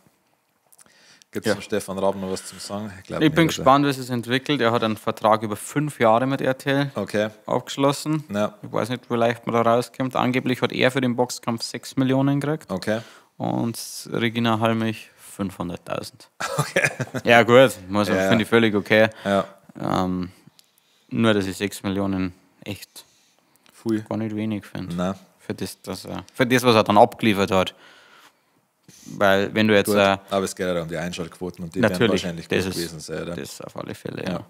Gibt es von Stefan Raab noch was zum Sagen? Ich bin gespannt, wie es sich entwickelt. Er hat einen Vertrag über 5 Jahre mit RTL abgeschlossen. Ja. Ich weiß nicht, wie leicht man da rauskommt. Angeblich hat er für den Boxkampf 6 Millionen gekriegt. Okay. Und Regina Halmich 500.000. Okay. Ja gut, finde ich völlig okay. Ja. Nur, dass ich 6 Millionen echt gar nicht wenig finde. Für das, was er dann abgeliefert hat. Weil wenn du jetzt... aber es geht ja um die Einschaltquoten und die werden wahrscheinlich gut gewesen sein. Oder? Das auf alle Fälle, ja.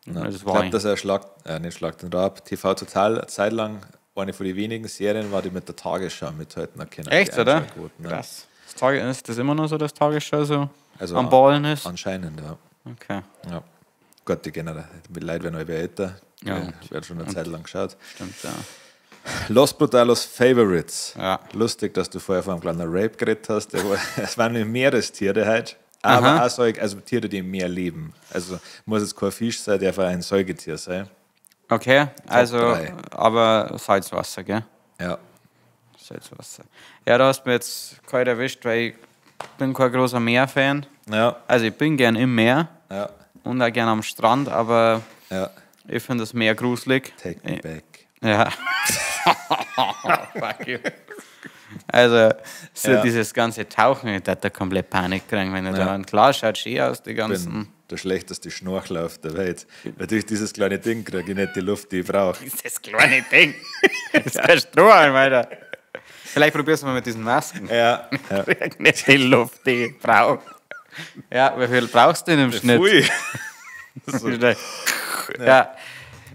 Ich glaube, dass er Schlag den Rab. TV Total eine Zeit lang eine von den wenigen Serien war, die mit der Tagesschau mithalten können. Echt, oder? Krass. Ist das immer noch so, dass Tagesschau so am Ballen ist? Anscheinend, ja. Okay. Ja. Gott, die Leute werden alle älter. Ja. Ich werde schon eine Zeit lang geschaut. Stimmt, ja. Los Brutalos Favorites. Ja. Lustig, dass du vorher von einem kleinen Rape geredet hast. Es waren nämlich Meerestiere halt. Aber auch also Tiere, die im Meer leben. Also muss jetzt kein Fisch sein, der ein Säugetier sein. Okay, also, aber Salzwasser, gell? Ja. Salzwasser. Ja, da hast du mir jetzt kalt erwischt, weil ich bin kein großer Meerfan. Ja. Also ich bin gern im Meer und auch gern am Strand, aber ich finde das Meer gruselig. Take me back. Ja. Fuck you. Also, dieses ganze Tauchen, ich hätte da komplett Panik kriegen, wenn du da klar schaut, schön aus, die ganzen. Ich bin der schlechteste Schnorchler auf der Welt. Weil durch dieses kleine Ding kriege ich nicht die Luft, die ich brauche. Das ist das kleine Ding. Das ist der Strohhalm, Alter. Vielleicht probierst du mal mit diesen Masken. Ja. Ich krieg nicht die Luft, die ich brauche. Ja, wie viel brauchst du denn im Schnitt? Pfui. So. Ja.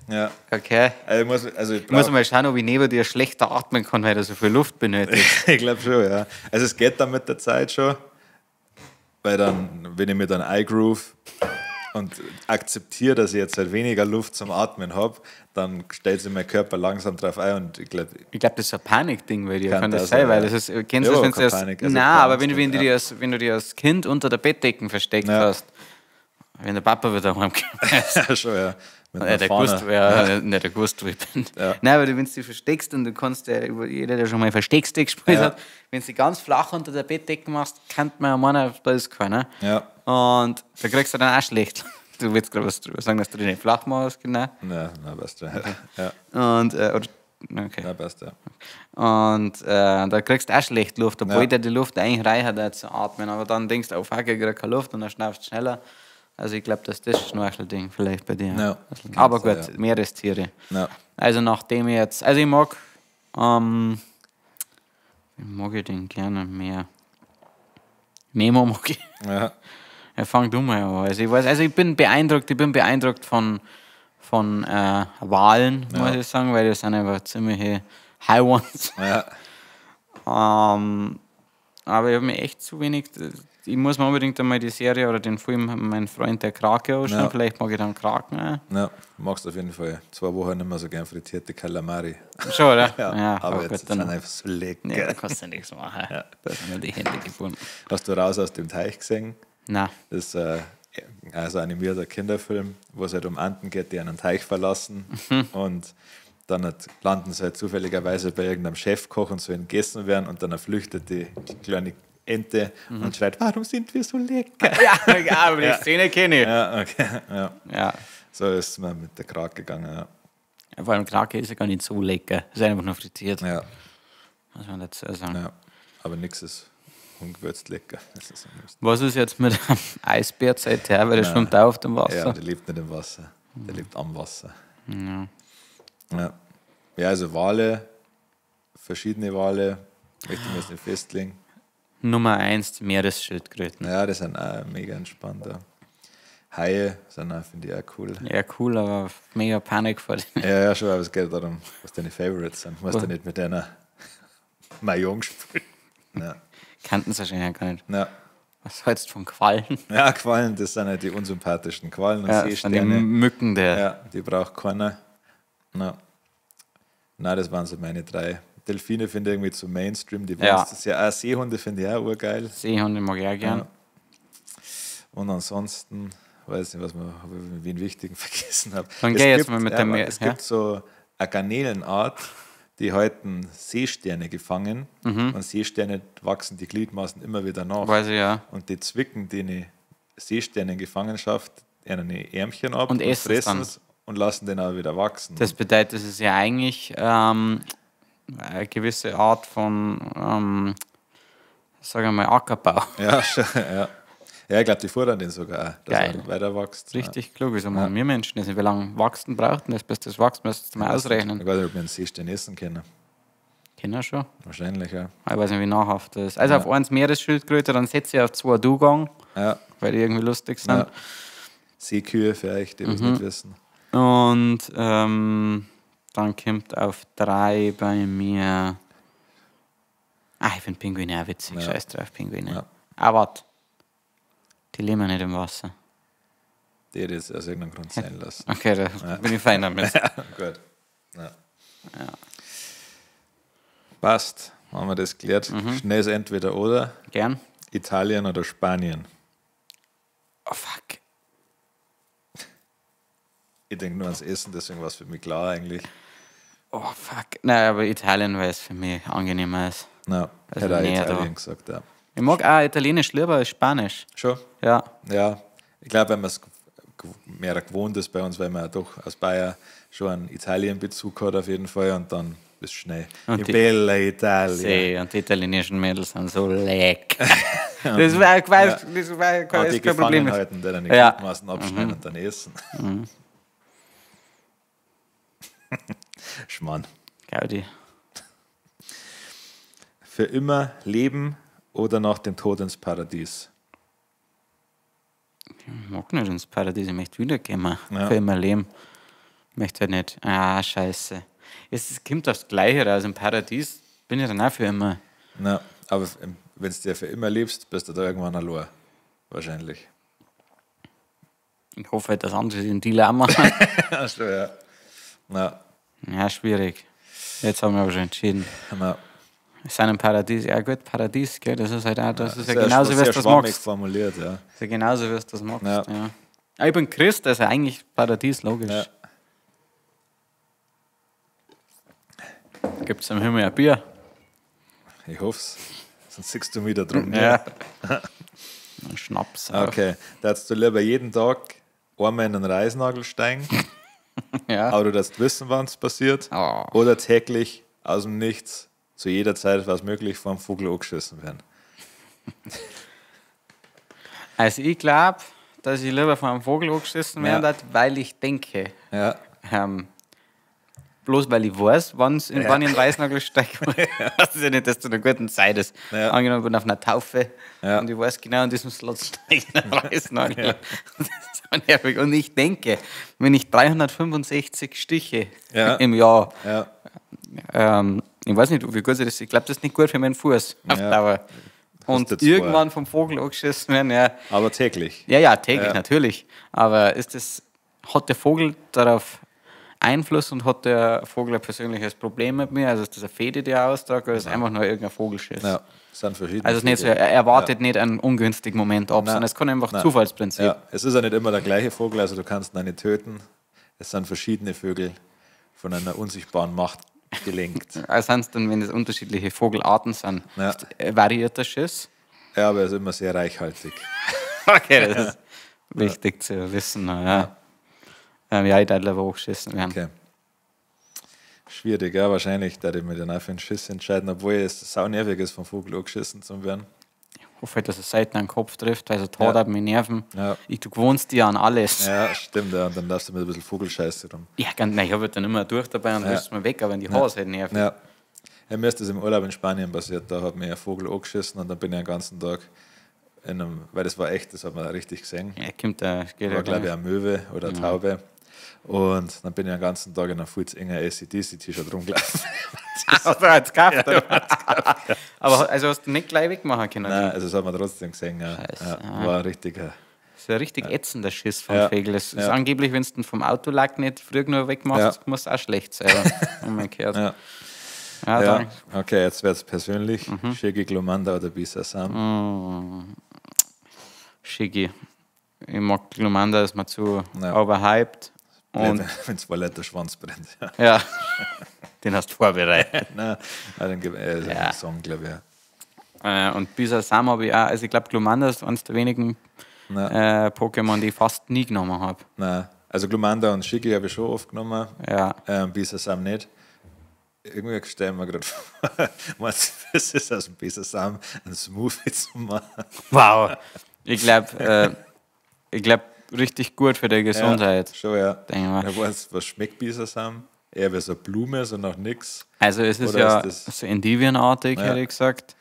Ja. Okay. Also ich muss mal schauen, ob ich neben dir schlechter atmen kann, weil du so viel Luft benötigst. Ich glaube schon, ja. Also es geht dann mit der Zeit schon, weil dann, wenn ich mir dann eingroove und akzeptiere, dass ich jetzt halt weniger Luft zum Atmen habe, dann stellt sich mein Körper langsam drauf ein und ich glaube, das ist ein Panikding bei dir, kann das sein, weil das ist, kennst du das, wenn du das... Nein, aber wenn du dir als Kind unter der Bettdecken versteckt hast, wenn der Papa wieder heimkommt. Ja, schon, ja. Der gewusst, wo ich bin. Ja. Nein, aber wenn du dich versteckst und du kannst jeder, der schon mal Versteckstick gespielt hat, wenn du sie ganz flach unter der Bettdecke machst, kennt man ja meiner, da ist keiner. Ja. Und da kriegst du dann auch schlecht. Du willst gerade was drüber sagen, dass du dich nicht flach machst, genau. Nein, passt ja. Ja. Und, okay. Ja, passt ja. Und da kriegst du auch schlecht Luft, obwohl der die Luft eigentlich rein hat zu atmen. Aber dann denkst du, oh fuck, ich krieg keine Luft und dann schnaufst du schneller. Also ich glaube, dass das Schnorchelding vielleicht bei dir. Ja, aber gut, Meerestiere. Ja. Also nachdem ich jetzt, also ich mag ich den gerne mehr. Nemo mag ich. Ja. Ja, fang du mal an. Also ich bin beeindruckt von Walen, muss ich sagen, weil das sind einfach ziemliche High Ones. Ja. Aber ich habe mir echt zu wenig. Ich muss mir unbedingt einmal die Serie oder den Film Mein Freund der Krake anschauen. Ja. Vielleicht mag ich dann Kraken. Ja, du magst auf jeden Fall 2 Wochen nicht mehr so gern frittierte Calamari. Schon, oder? Ja, aber jetzt sind einfach so lecker. Ja, da kannst du nichts machen. Ja. Da sind mir die Hände gebunden. Hast du Raus aus dem Teich gesehen? Nein. Das ist also ein animierter Kinderfilm, wo es halt um Enten geht, die einen Teich verlassen. Und dann landen sie halt zufälligerweise bei irgendeinem Chefkoch und sollen gegessen werden und dann flüchtet die kleine Ente und schreit, warum sind wir so lecker? Ja, aber die Szene kenne ich. Ja, okay. Ja. So ist man mit der Krake gegangen. Ja. Vor allem Krake ist ja gar nicht so lecker. Ist einfach nur frittiert. Ja. Muss man dazu sagen. Ja. Aber nichts ist ungewürzt lecker. Was ist jetzt mit dem Eisbär seither? Weil der schwimmt auch auf dem Wasser. Ja, der lebt nicht im Wasser. Der lebt am Wasser. Ja. Ja, also Wale, verschiedene Wale, möchte ich mir jetzt nicht festlegen. Nummer 1, die Meeresschildkröten. Ja, die sind auch mega entspannt. Ja. Haie sind auch, finde ich, auch cool. Ja, cool, aber mega Panik vor denen. Ja, schon, aber es geht darum, was deine Favorites sind. Du musst ja nicht mit einer Mahjong spielen. Ja. Kannten sie wahrscheinlich gar nicht. Ja. Was hältst du von Quallen? Ja, Quallen, das sind halt die unsympathischen Quallen und Seesterne. Die Mücken der. Ja, die braucht keiner. Nein, das waren so meine 3. Delfine finde ich irgendwie zu Mainstream. Die auch Seehunde finde ich auch urgeil. Seehunde mag ich auch gern. Ja. Und ansonsten, weiß ich nicht, was man wie einen wichtigen vergessen habe. Dann geh jetzt mal mit der Es gibt so eine Garnelenart, die halten Seesterne gefangen und Seesterne wachsen die Gliedmaßen immer wieder nach. Weiß ich, ja. Und die zwicken die Seesterne in Gefangenschaft eine Ärmchen ab und fressen es und lassen den auch wieder wachsen. Das bedeutet, das ist ja eigentlich eine gewisse Art von, sagen wir mal, Ackerbau. Ja, ja. Ja, ich glaube, die fordern den sogar auch, dass er weiter wächst. Richtig klug. Also wir Menschen, das nicht, wie lange wachsen braucht, bis das wächst, müsst ihr mal ausrechnen. Ich weiß nicht, ob wir einen Seestern essen können. Kenn ich schon. Wahrscheinlich, ja. Ich weiß nicht, wie nahrhaft das ist. Also auf 1 Meeresschildkröte, dann setze ich auf 2 Dugong, weil die irgendwie lustig sind. Ja. Seekühe für euch, die das nicht wissen. Und dann kommt auf 3 bei mir... ich finde Pinguine auch witzig. Ja. Scheiß drauf, Pinguine. Ja. Aber warte. Die leben ja nicht im Wasser. Die hätte es aus irgendeinem Grund sein lassen. Okay, da bin ich fein damit. Gut. Ja. Passt. Haben wir das geklärt. Schnell ist entweder oder. Gern. Italien oder Spanien. Oh, fuck. Ich denke nur ans Essen, deswegen war es für mich klar eigentlich. Oh, fuck. Nein, aber Italien, weil es für mich angenehmer ist. Na, also hätte ich Italien gesagt, ja. Ich mag auch Italienisch lieber als Spanisch. Schon? Ja. Ja, ich glaube, wenn man es mehr gewohnt ist bei uns, weil man ja doch aus Bayern schon einen Italien-Bezug hat auf jeden Fall und dann bist du schnell. Und die Bella Italia. Und die italienischen Mädels sind so leck. Das war kein Problem. Halten, die dann die Gliedmaßen abschneiden und dann essen. Schmarrn. Gaudi. Für immer leben oder nach dem Tod ins Paradies? Ich mag nicht ins Paradies, ich möchte wiederkommen. Für immer leben. Ich möchte halt nicht. Scheiße. Es kommt aufs Gleiche raus. Im Paradies bin ich dann auch für immer. Na, aber wenn du dir für immer lebst, bist du da irgendwann allein. Wahrscheinlich. Ich hoffe halt, dass andere den Deal auch machen. Ach so, ja. Na. Ja, schwierig. Jetzt haben wir aber schon entschieden. Na. Wir sind im Paradies. Ja gut, Paradies, gell? Das ist halt auch, das ist ja genauso, wie du das magst. Formuliert, ja. Das ist ja genauso, wie du das magst. Ja. Ich bin Christ, also eigentlich Paradies, logisch. Ja. Gibt es im Himmel ein Bier? Ich hoffe es. Sonst siehst du wieder drum. Ja. Ein Schnaps. Okay. Darfst du lieber jeden Tag einmal in den Reisnagel steigen? Aber du darfst wissen, wann es passiert. Oder täglich aus dem Nichts zu jeder Zeit, was möglich, vom Vogel angeschissen werden. Also ich glaube, dass ich lieber vom Vogel angeschissen werde, weil ich denke. Ja. Bloß weil ich weiß, wann ich in den Reisnagel steige. Das ist ja nicht, dass zu einer guten Zeit ist. Ja. Angenommen, ich bin auf einer Taufe und ich weiß genau, in diesem Slot steige ich in den Reisnagel. Ja. Das ist so nervig. Und ich denke, wenn ich 365 Stiche im Jahr, ich weiß nicht, wie gut das ist, ich glaube, das ist nicht gut für meinen Fuß auf Dauer. Und irgendwann vom Vogel angeschissen werden, Aber täglich? Ja, täglich, natürlich. Aber hat der Vogel darauf Einfluss und hat der Vogel ein persönliches Problem mit mir? Also ist das eine Fehde, die er austragt, oder ist es einfach nur irgendein Vogelschiss? Ja, das sind verschiedene. Also es ist nicht so, er erwartet nicht einen ungünstigen Moment ab, sondern es kann einfach Zufallsprinzip. Ja, es ist ja nicht immer der gleiche Vogel, also du kannst ihn nicht töten. Es sind verschiedene Vögel von einer unsichtbaren Macht gelenkt. Also sind es dann, wenn es unterschiedliche Vogelarten sind, variierter Schiss? Ja, aber er ist immer sehr reichhaltig. Okay, das ist wichtig zu wissen. Ja, ich darf lieber hochschießen werden. Okay. Schwierig, ja, wahrscheinlich, da ich mich dann auch für einen Schiss entscheiden, obwohl es sau nervig ist, vom Vogel angeschissen zu werden. Ich hoffe halt, dass er selten an den Kopf trifft, weil es hat mich Nerven. Ja. Du gewohnst dir an alles. Ja, stimmt, und dann darfst du mit ein bisschen Vogelscheiße rum. Ja, ich habe halt dann immer durch dabei und rüst mir weg, aber in die Haare halt nerven. Ja. Mir ist das im Urlaub in Spanien passiert, da hat mir ein Vogel angeschissen und dann bin ich den ganzen Tag weil das war echt, das hat man richtig gesehen. Ja, war, glaube ich, eine Möwe oder eine Taube. Und dann bin ich den ganzen Tag in einem viel zu engen ACDC-T-Shirt rumgelaufen. Also hat's gehabt, Aber also hast du nicht gleich wegmachen können? Nein, also das hat man trotzdem gesehen. War richtig. Das ist ein richtig ätzender Schiss vom Vogel. Das ist angeblich, wenn du vom Autolack nicht früh genug wegmachst, muss es auch schlecht sein. Umgekehrt. Okay, jetzt wird es persönlich. Shiggy, Glumanda oder Bisasam? Shiggy. Ich mag Glumanda, ist mir zu overhyped. Und wenn es mal der Schwanz brennt. Ja, den hast du vorbereitet. Nein, dann gibt es einen Song, glaube ich. Und Bisasam habe ich auch, also ich glaube, Glumanda ist eines der wenigen Pokémon, die ich fast nie genommen habe. Nein, also Glumanda und Shiggy habe ich schon oft genommen. Ja. Bisasam nicht. Irgendwie stellen wir gerade vor, was ist aus dem Bisasam ein Smoothie zu machen? Wow. Ich glaube, richtig gut für die Gesundheit. Ja, schon, ja. Was schmeckt Bisasam? eher wie so eine Blume, so nach nichts? Also es ist ja so Endivienartig, hätte ich gesagt.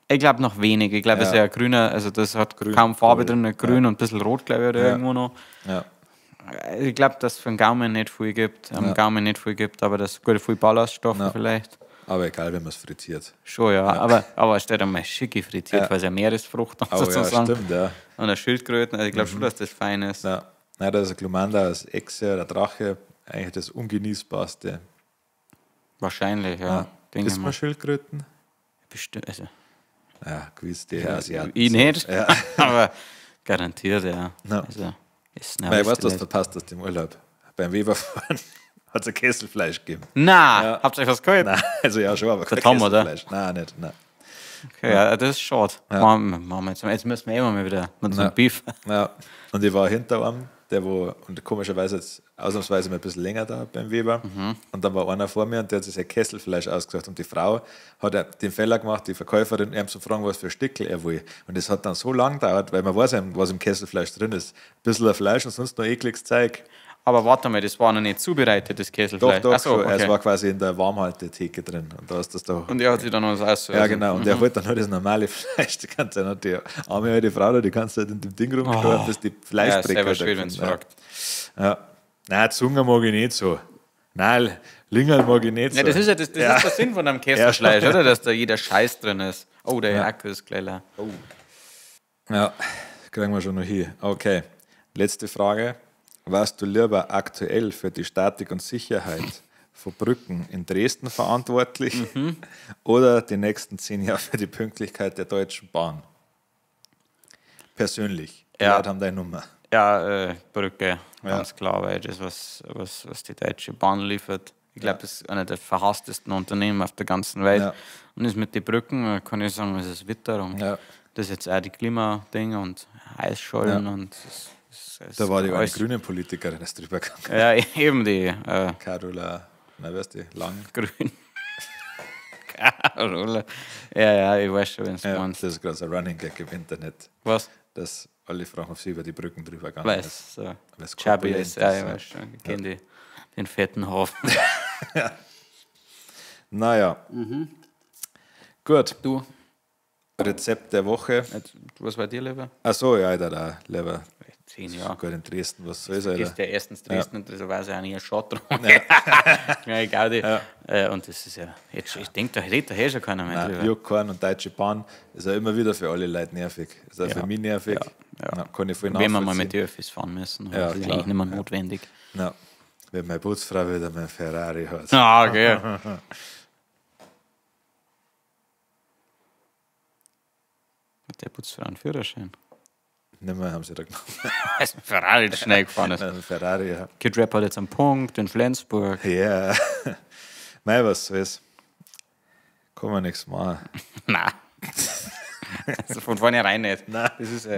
Ich glaube noch wenig. Ich glaube, es ist ja grüner, also das hat kaum Farbe drin, grün und ein bisschen rot, glaube ich, oder irgendwo noch. Ja. Ich glaube, dass es für den Gaumen nicht viel gibt, aber das gute viel Ballaststoffe vielleicht. Aber egal, wenn man es frittiert. Schon, ja. Aber es steht einmal schicke frittiert, weil es ja Meeresfrucht sozusagen. Ja, stimmt, ja. Und eine Schildkröten, also ich glaube schon, dass das fein ist. Ja. Nein, da ist ein Glumanda als Echse oder Drache eigentlich das ungenießbarste. Wahrscheinlich, ja. Isst man Schildkröten? Bestimmt, also. Ja, gewiss, die Asiaten. Ich nicht, aber garantiert, ja. Also, weil ich weiß, du hast verpasst hast im Urlaub. Beim Weberfahren hat es ein Kesselfleisch gegeben. Nein, habt ihr euch was geholt? Nein, also ja schon, aber kein Kesselfleisch. Nein, nicht. Nein. Okay, ja, das ist schade. Ja. Jetzt müssen wir immer mal wieder mit so einem Beef. Ja, und ich war hinter einem, und komischerweise jetzt ausnahmsweise mal ein bisschen länger da beim Weber. Und dann war einer vor mir und der hat sich ein Kesselfleisch ausgesucht. Und die Frau hat den Fehler gemacht, die Verkäuferin, ihm zu fragen, was für Stickel er will. Und das hat dann so lange gedauert, weil man weiß ja, was im Kesselfleisch drin ist. Ein bisschen Fleisch und sonst noch ekliges Zeug. Aber warte mal, das war noch nicht zubereitetes Kesselfleisch. Doch, so, okay. Es war quasi in der Warmhaltetheke drin. Und, da ist das da. Und er hat sich dann noch das Ja, genau. Und er wollte dann nur das normale Fleisch. Die kannst du die arme alte Frau, die kannst du halt in dem Ding rumschauen, bis die Fleischbrecher. Ja, schön, wenn es fragt. Ja. Nein, Zunge mag ich nicht so. Nein, Lingerl mag ich nicht so. Ja, das ist ist der Sinn von einem Kesselfleisch, oder? Dass da jeder Scheiß drin ist. Oh, der Akku ist gleich leer. Oh. Ja, kriegen wir schon noch hier. Okay, letzte Frage. Warst du lieber aktuell für die Statik und Sicherheit von Brücken in Dresden verantwortlich oder die nächsten 10 Jahre für die Pünktlichkeit der Deutschen Bahn? Persönlich. Die Leute haben deine Nummer. Ja, Brücke, ganz klar, weil das, was die Deutsche Bahn liefert, ich glaube, das ist einer der verhasstesten Unternehmen auf der ganzen Welt. Ja. Und das mit den Brücken, kann ich sagen, es ist Witterung. Ja. Das ist jetzt auch die Klimadinge und Eisschollen und da war die eine grüne Politikerin, ist drüber gegangen. Ja, eben die. Carola, weißt du, Lang. Grün. Carola. Ja, ich weiß schon, wenn es meinst. Das ist gerade so ein Running Gag im Internet. Was? Dass alle fragen, ob sie über die Brücken drüber gegangen weil es Chubby ist. Ja, ich weiß schon. Ich kenne den fetten Hafen. Naja. Gut. Du? Rezept der Woche. Was war dir lieber? Achso, ja, da lieber 10 Jahre. Gut in Dresden, was soll es? Ist der erstens Dresden, das weiß ich auch nicht, ein Schott drum. Ja, egal. Und das ist ja, ich denke, da redet daher schon keiner mehr. Juckkorn und Deutsche Bahn ist ja immer wieder für alle Leute nervig. Ist auch für mich nervig. Ja. Kann ich voll wenn wir mal mit den Öffis fahren müssen, das ist eigentlich nicht mehr notwendig. Ja. Wenn meine Putzfrau wieder mein Ferrari hat. Ah, okay. Hat der Putzfrau einen Führerschein? Nicht mehr haben sie da genommen. Das ist ein Ferrari, das schnell gefahren ist. Ein Ferrari, ja. Kid Rap hat jetzt einen Punkt in Flensburg. Ja. Nein, was soll's. Kann man nichts machen. Nein. Also von vornherein nicht. Nein. Das ist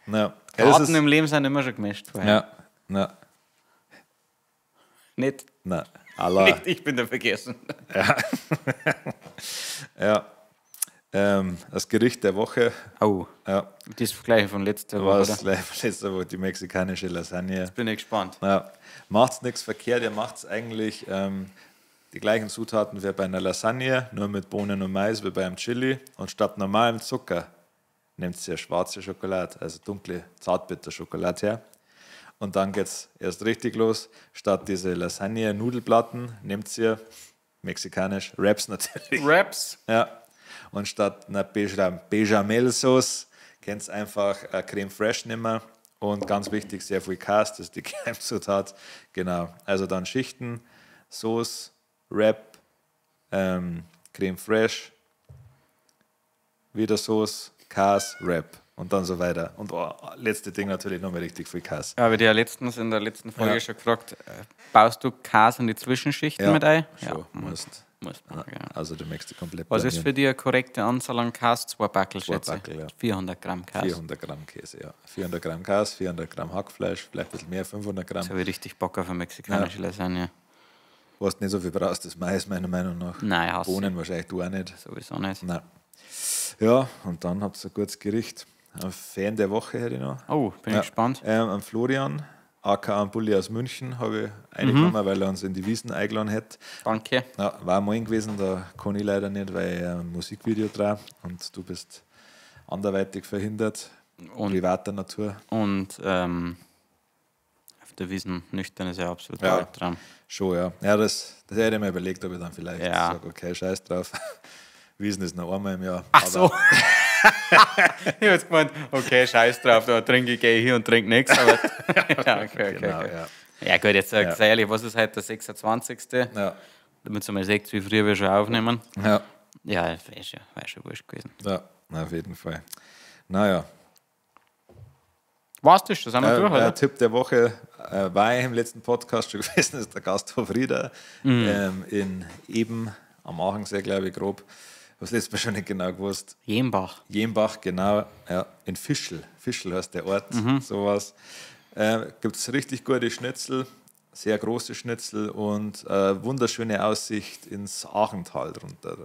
no. Karten im Leben sind immer schon gemischt. Ja. No. Nicht? Nein. Nicht, ich bin da vergessen. Ja. Ja. Das Gericht der Woche. Oh. Ja. Das gleiche von letzter Woche. Das gleiche von letzter Woche, die mexikanische Lasagne. Jetzt bin ich gespannt. Ja. Macht's nichts verkehrt, ihr macht's eigentlich die gleichen Zutaten wie bei einer Lasagne, nur mit Bohnen und Mais wie bei einem Chili. Und statt normalem Zucker nehmt ihr schwarze Schokolade, also dunkle Zartbitterschokolade her. Und dann geht's erst richtig los. Statt diese Lasagne-Nudelplatten nehmt ihr mexikanisch Wraps natürlich. Wraps? Ja. Und statt einer Bechamel-Sauce könnt ihr einfach Creme Fraiche nehmen. Und ganz wichtig, sehr viel Käse, das ist die Geheimzutat. Genau, also dann Schichten, Sauce, Wrap, Creme Fraiche, wieder Sauce, Käse, Wrap und dann so weiter. Und letzte Ding natürlich nochmal richtig viel Käse. Ja, aber die ja letztens in der letzten Folge schon gefragt, baust du Käse in die Zwischenschichten mit ein? Schon, musst. Also du möchtest die komplett Was ist für dich eine korrekte Anzahl an Käse? 2 Backel, schätze ich. Backel, ja. 400 Gramm Käse. 400 Gramm Käse, ja. 400 Gramm Käse, 400 Gramm Hackfleisch, vielleicht ein bisschen mehr, 500 Gramm. Das habe ich richtig Bock auf eine mexikanische Lasagne. Was nicht so viel brauchst, das Mais meiner Meinung nach. Nein, hasse Bohnen wahrscheinlich du auch nicht. Sowieso nicht. Nein. Ja, und dann habt ihr ein gutes Gericht. Ein Fan der Woche hätte ich noch. Oh, bin ich gespannt. Am Florian aka ein Bulli aus München, habe ich eingenommen, weil er uns in die Wiesen eingeladen hat. Danke. Ja, war mal gewesen, da kann ich leider nicht, weil ich ein Musikvideo drehe und du bist anderweitig verhindert, privater Natur. Und auf der Wiesen nüchtern ist ja absolut Albtraum. Schon, ja. Ja, das hätte ich mir überlegt, ob ich dann vielleicht sage, okay, scheiß drauf. Wiesen ist noch einmal im Jahr. Ach so. Ich habe jetzt gemeint, okay, scheiß drauf, da gehe ich hier und trinke nichts. Aber okay. Ja gut, jetzt sag ehrlich, was ist heute der 26.? Ja. Damit ihr mal seht, wie früh wir schon aufnehmen. Ja. Ja, wäre schon wurscht gewesen. Ja, auf jeden Fall. Naja. Was das? Das sind wir durch, oder? Der Tipp der Woche war im letzten Podcast schon gewesen, ist der Gasthof Rieder in Eben am Aachensee, glaube ich, grob. Was letztes Mal schon nicht genau gewusst. Jembach, genau. Ja, in Fischl. Fischl heißt der Ort, sowas. Gibt es richtig gute Schnitzel, sehr große Schnitzel und wunderschöne Aussicht ins Aachental drunter.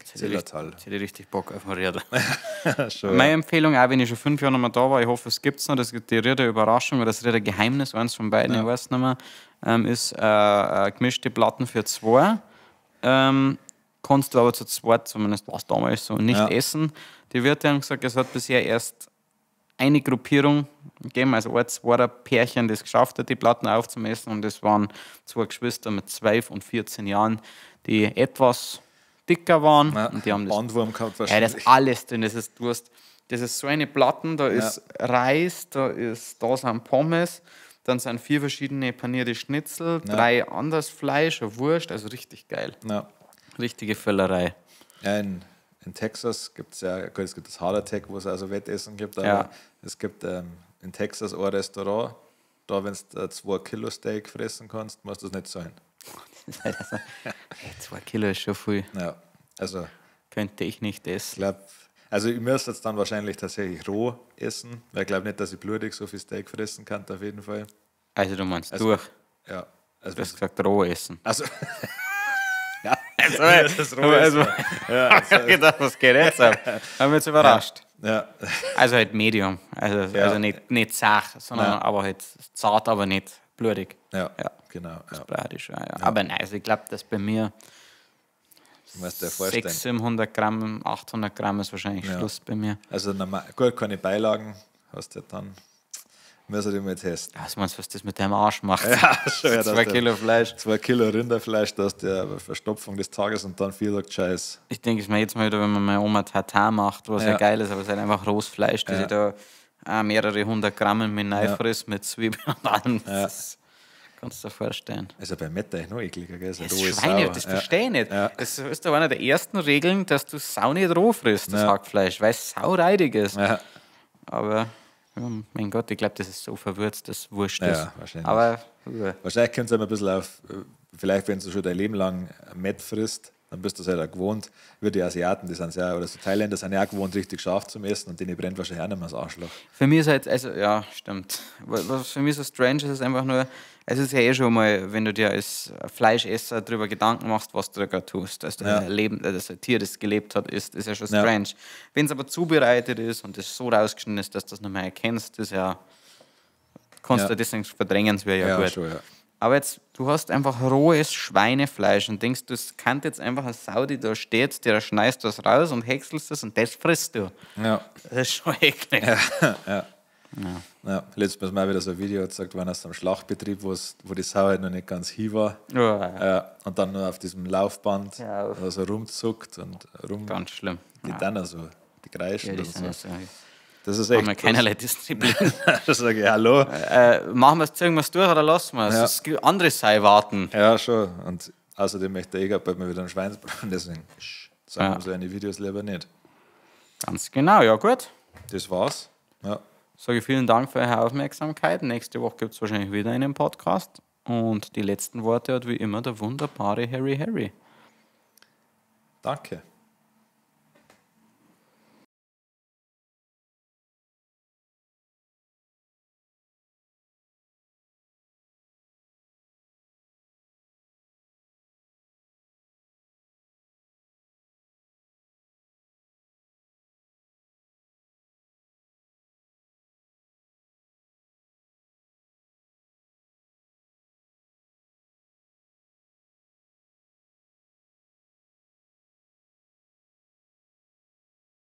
Zillertal. Ich hätte richtig Bock auf den Rieder. Meine Empfehlung, auch wenn ich schon 5 Jahre noch mal da war, ich hoffe, es gibt es noch, das gibt die Rieder Überraschung oder das Rieder Geheimnis, eins von beiden, ich weiß nicht mehr, ist gemischte Platten für 2. Kannst du aber zu zweit, zumindest war es damals so, nicht essen. Die Wirte haben gesagt, es hat bisher erst eine Gruppierung gegeben, also ein, 2 Pärchen, das geschafft hat, die Platten aufzumessen. Und das waren 2 Geschwister mit 12 und 14 Jahren, die etwas dicker waren. Ja, und die haben Bandwurm gehabt wahrscheinlich. Das ist alles drin. Das ist so eine Platten, da ist Reis, da sind Pommes, dann sind 4 verschiedene panierte Schnitzel, 3 anderes Fleisch, eine Wurst, also richtig geil. Ja. Richtige Völlerei. Ja, in Texas gibt es es gibt das Hard Attack, wo es also Wettessen gibt, aber es gibt in Texas ein Restaurant, da wenn du 2 Kilo Steak fressen kannst, muss das nicht sein. 2 Kilo ist schon viel. Ja, also könnte ich nicht essen. Ich müsste jetzt dann wahrscheinlich tatsächlich roh essen, weil ich glaube nicht, dass ich blutig so viel Steak fressen kann, auf jeden Fall. Also du meinst durch? Ja. Also du hast gesagt roh essen. Also ja, das roh essen. Ich habe gedacht, was geht jetzt ab? Haben wir jetzt überrascht. Ja. Also halt Medium, also nicht zart, sondern aber halt zart, aber nicht blutig. Ja. Genau. Das brauche ich schon, Aber nein, also ich glaube, dass bei mir 600, 700 Gramm, 800 Gramm ist wahrscheinlich Schluss bei mir. Also gut, keine Beilagen hast du dann, müssen wir mal testen. Was meinst du, was das mit deinem Arsch macht? Ja, schon, 2 Kilo Fleisch. 2 Kilo Rinderfleisch, da hast du ja Verstopfung des Tages und dann 4 Tage Scheiß. Ich denke, es mir jetzt mal wieder, wenn man meine Oma Tatar macht, was ja geil ist, aber es ist halt einfach rohes Fleisch, das ich da mehrere 100 Gramm mit Neifriss, mit Zwiebeln und allem. Kannst du dir vorstellen. Also bei Mette ist noch ekliger, gell? Das Schweine, das verstehe ich nicht. Das ist doch eine der ersten Regeln, dass du Sau nicht roh frisst, das Hackfleisch, weil es saureidig ist. Ja. Aber, mein Gott, ich glaube, das ist so verwürzt, dass wurscht ist. Ja, wahrscheinlich. Aber, wahrscheinlich kommt es ein bisschen auf, vielleicht wenn du schon dein Leben lang Mett frisst, dann bist du es halt auch gewohnt. Wie die Asiaten, die sind oder so Thailänder sind ja auch gewohnt, richtig scharf zum Essen und denen brennt wahrscheinlich auch nicht mehr das Arschloch. Für mich ist halt, ja, stimmt. Was für mich so strange ist, ist einfach nur, es ist ja schon mal, wenn du dir als Fleischesser darüber Gedanken machst, was du da gerade tust, dass du ein Tier, das gelebt hat, ist ja schon strange. Wenn es aber zubereitet ist und es so rausgeschnitten ist, dass du das nicht mehr erkennst, ist ja, kannst du das nicht verdrängen, das wäre ja gut. Schon, Aber jetzt, du hast einfach rohes Schweinefleisch und denkst, das kann jetzt einfach eine Sau, die da steht, der schneidest das raus und häckselst das und das frisst du. Ja. Das ist schon eklig. Ja, letztes Mal wieder so ein Video gezeigt worden aus einem Schlachtbetrieb, wo die Sau halt noch nicht ganz hin war. Und dann nur auf diesem Laufband so rumzuckt und rum. Ganz schlimm. Die dann also, die kreischen die und so. Das ist echt. Haben wir keinerlei Disziplin. Da sage ich, hallo. Machen wir es, ziehen wir es durch oder lassen wir es? Ja. Es gibt andere Sei warten. Ja, schon. Und außerdem möchte ich bald mal wieder einen Schweinsbraten, deswegen sagen wir so eine Videos lieber nicht. Ganz genau, ja gut. Das war's. Ja. Sage ich vielen Dank für eure Aufmerksamkeit. Nächste Woche gibt es wahrscheinlich wieder einen Podcast. Und die letzten Worte hat wie immer der wunderbare Harry. Danke.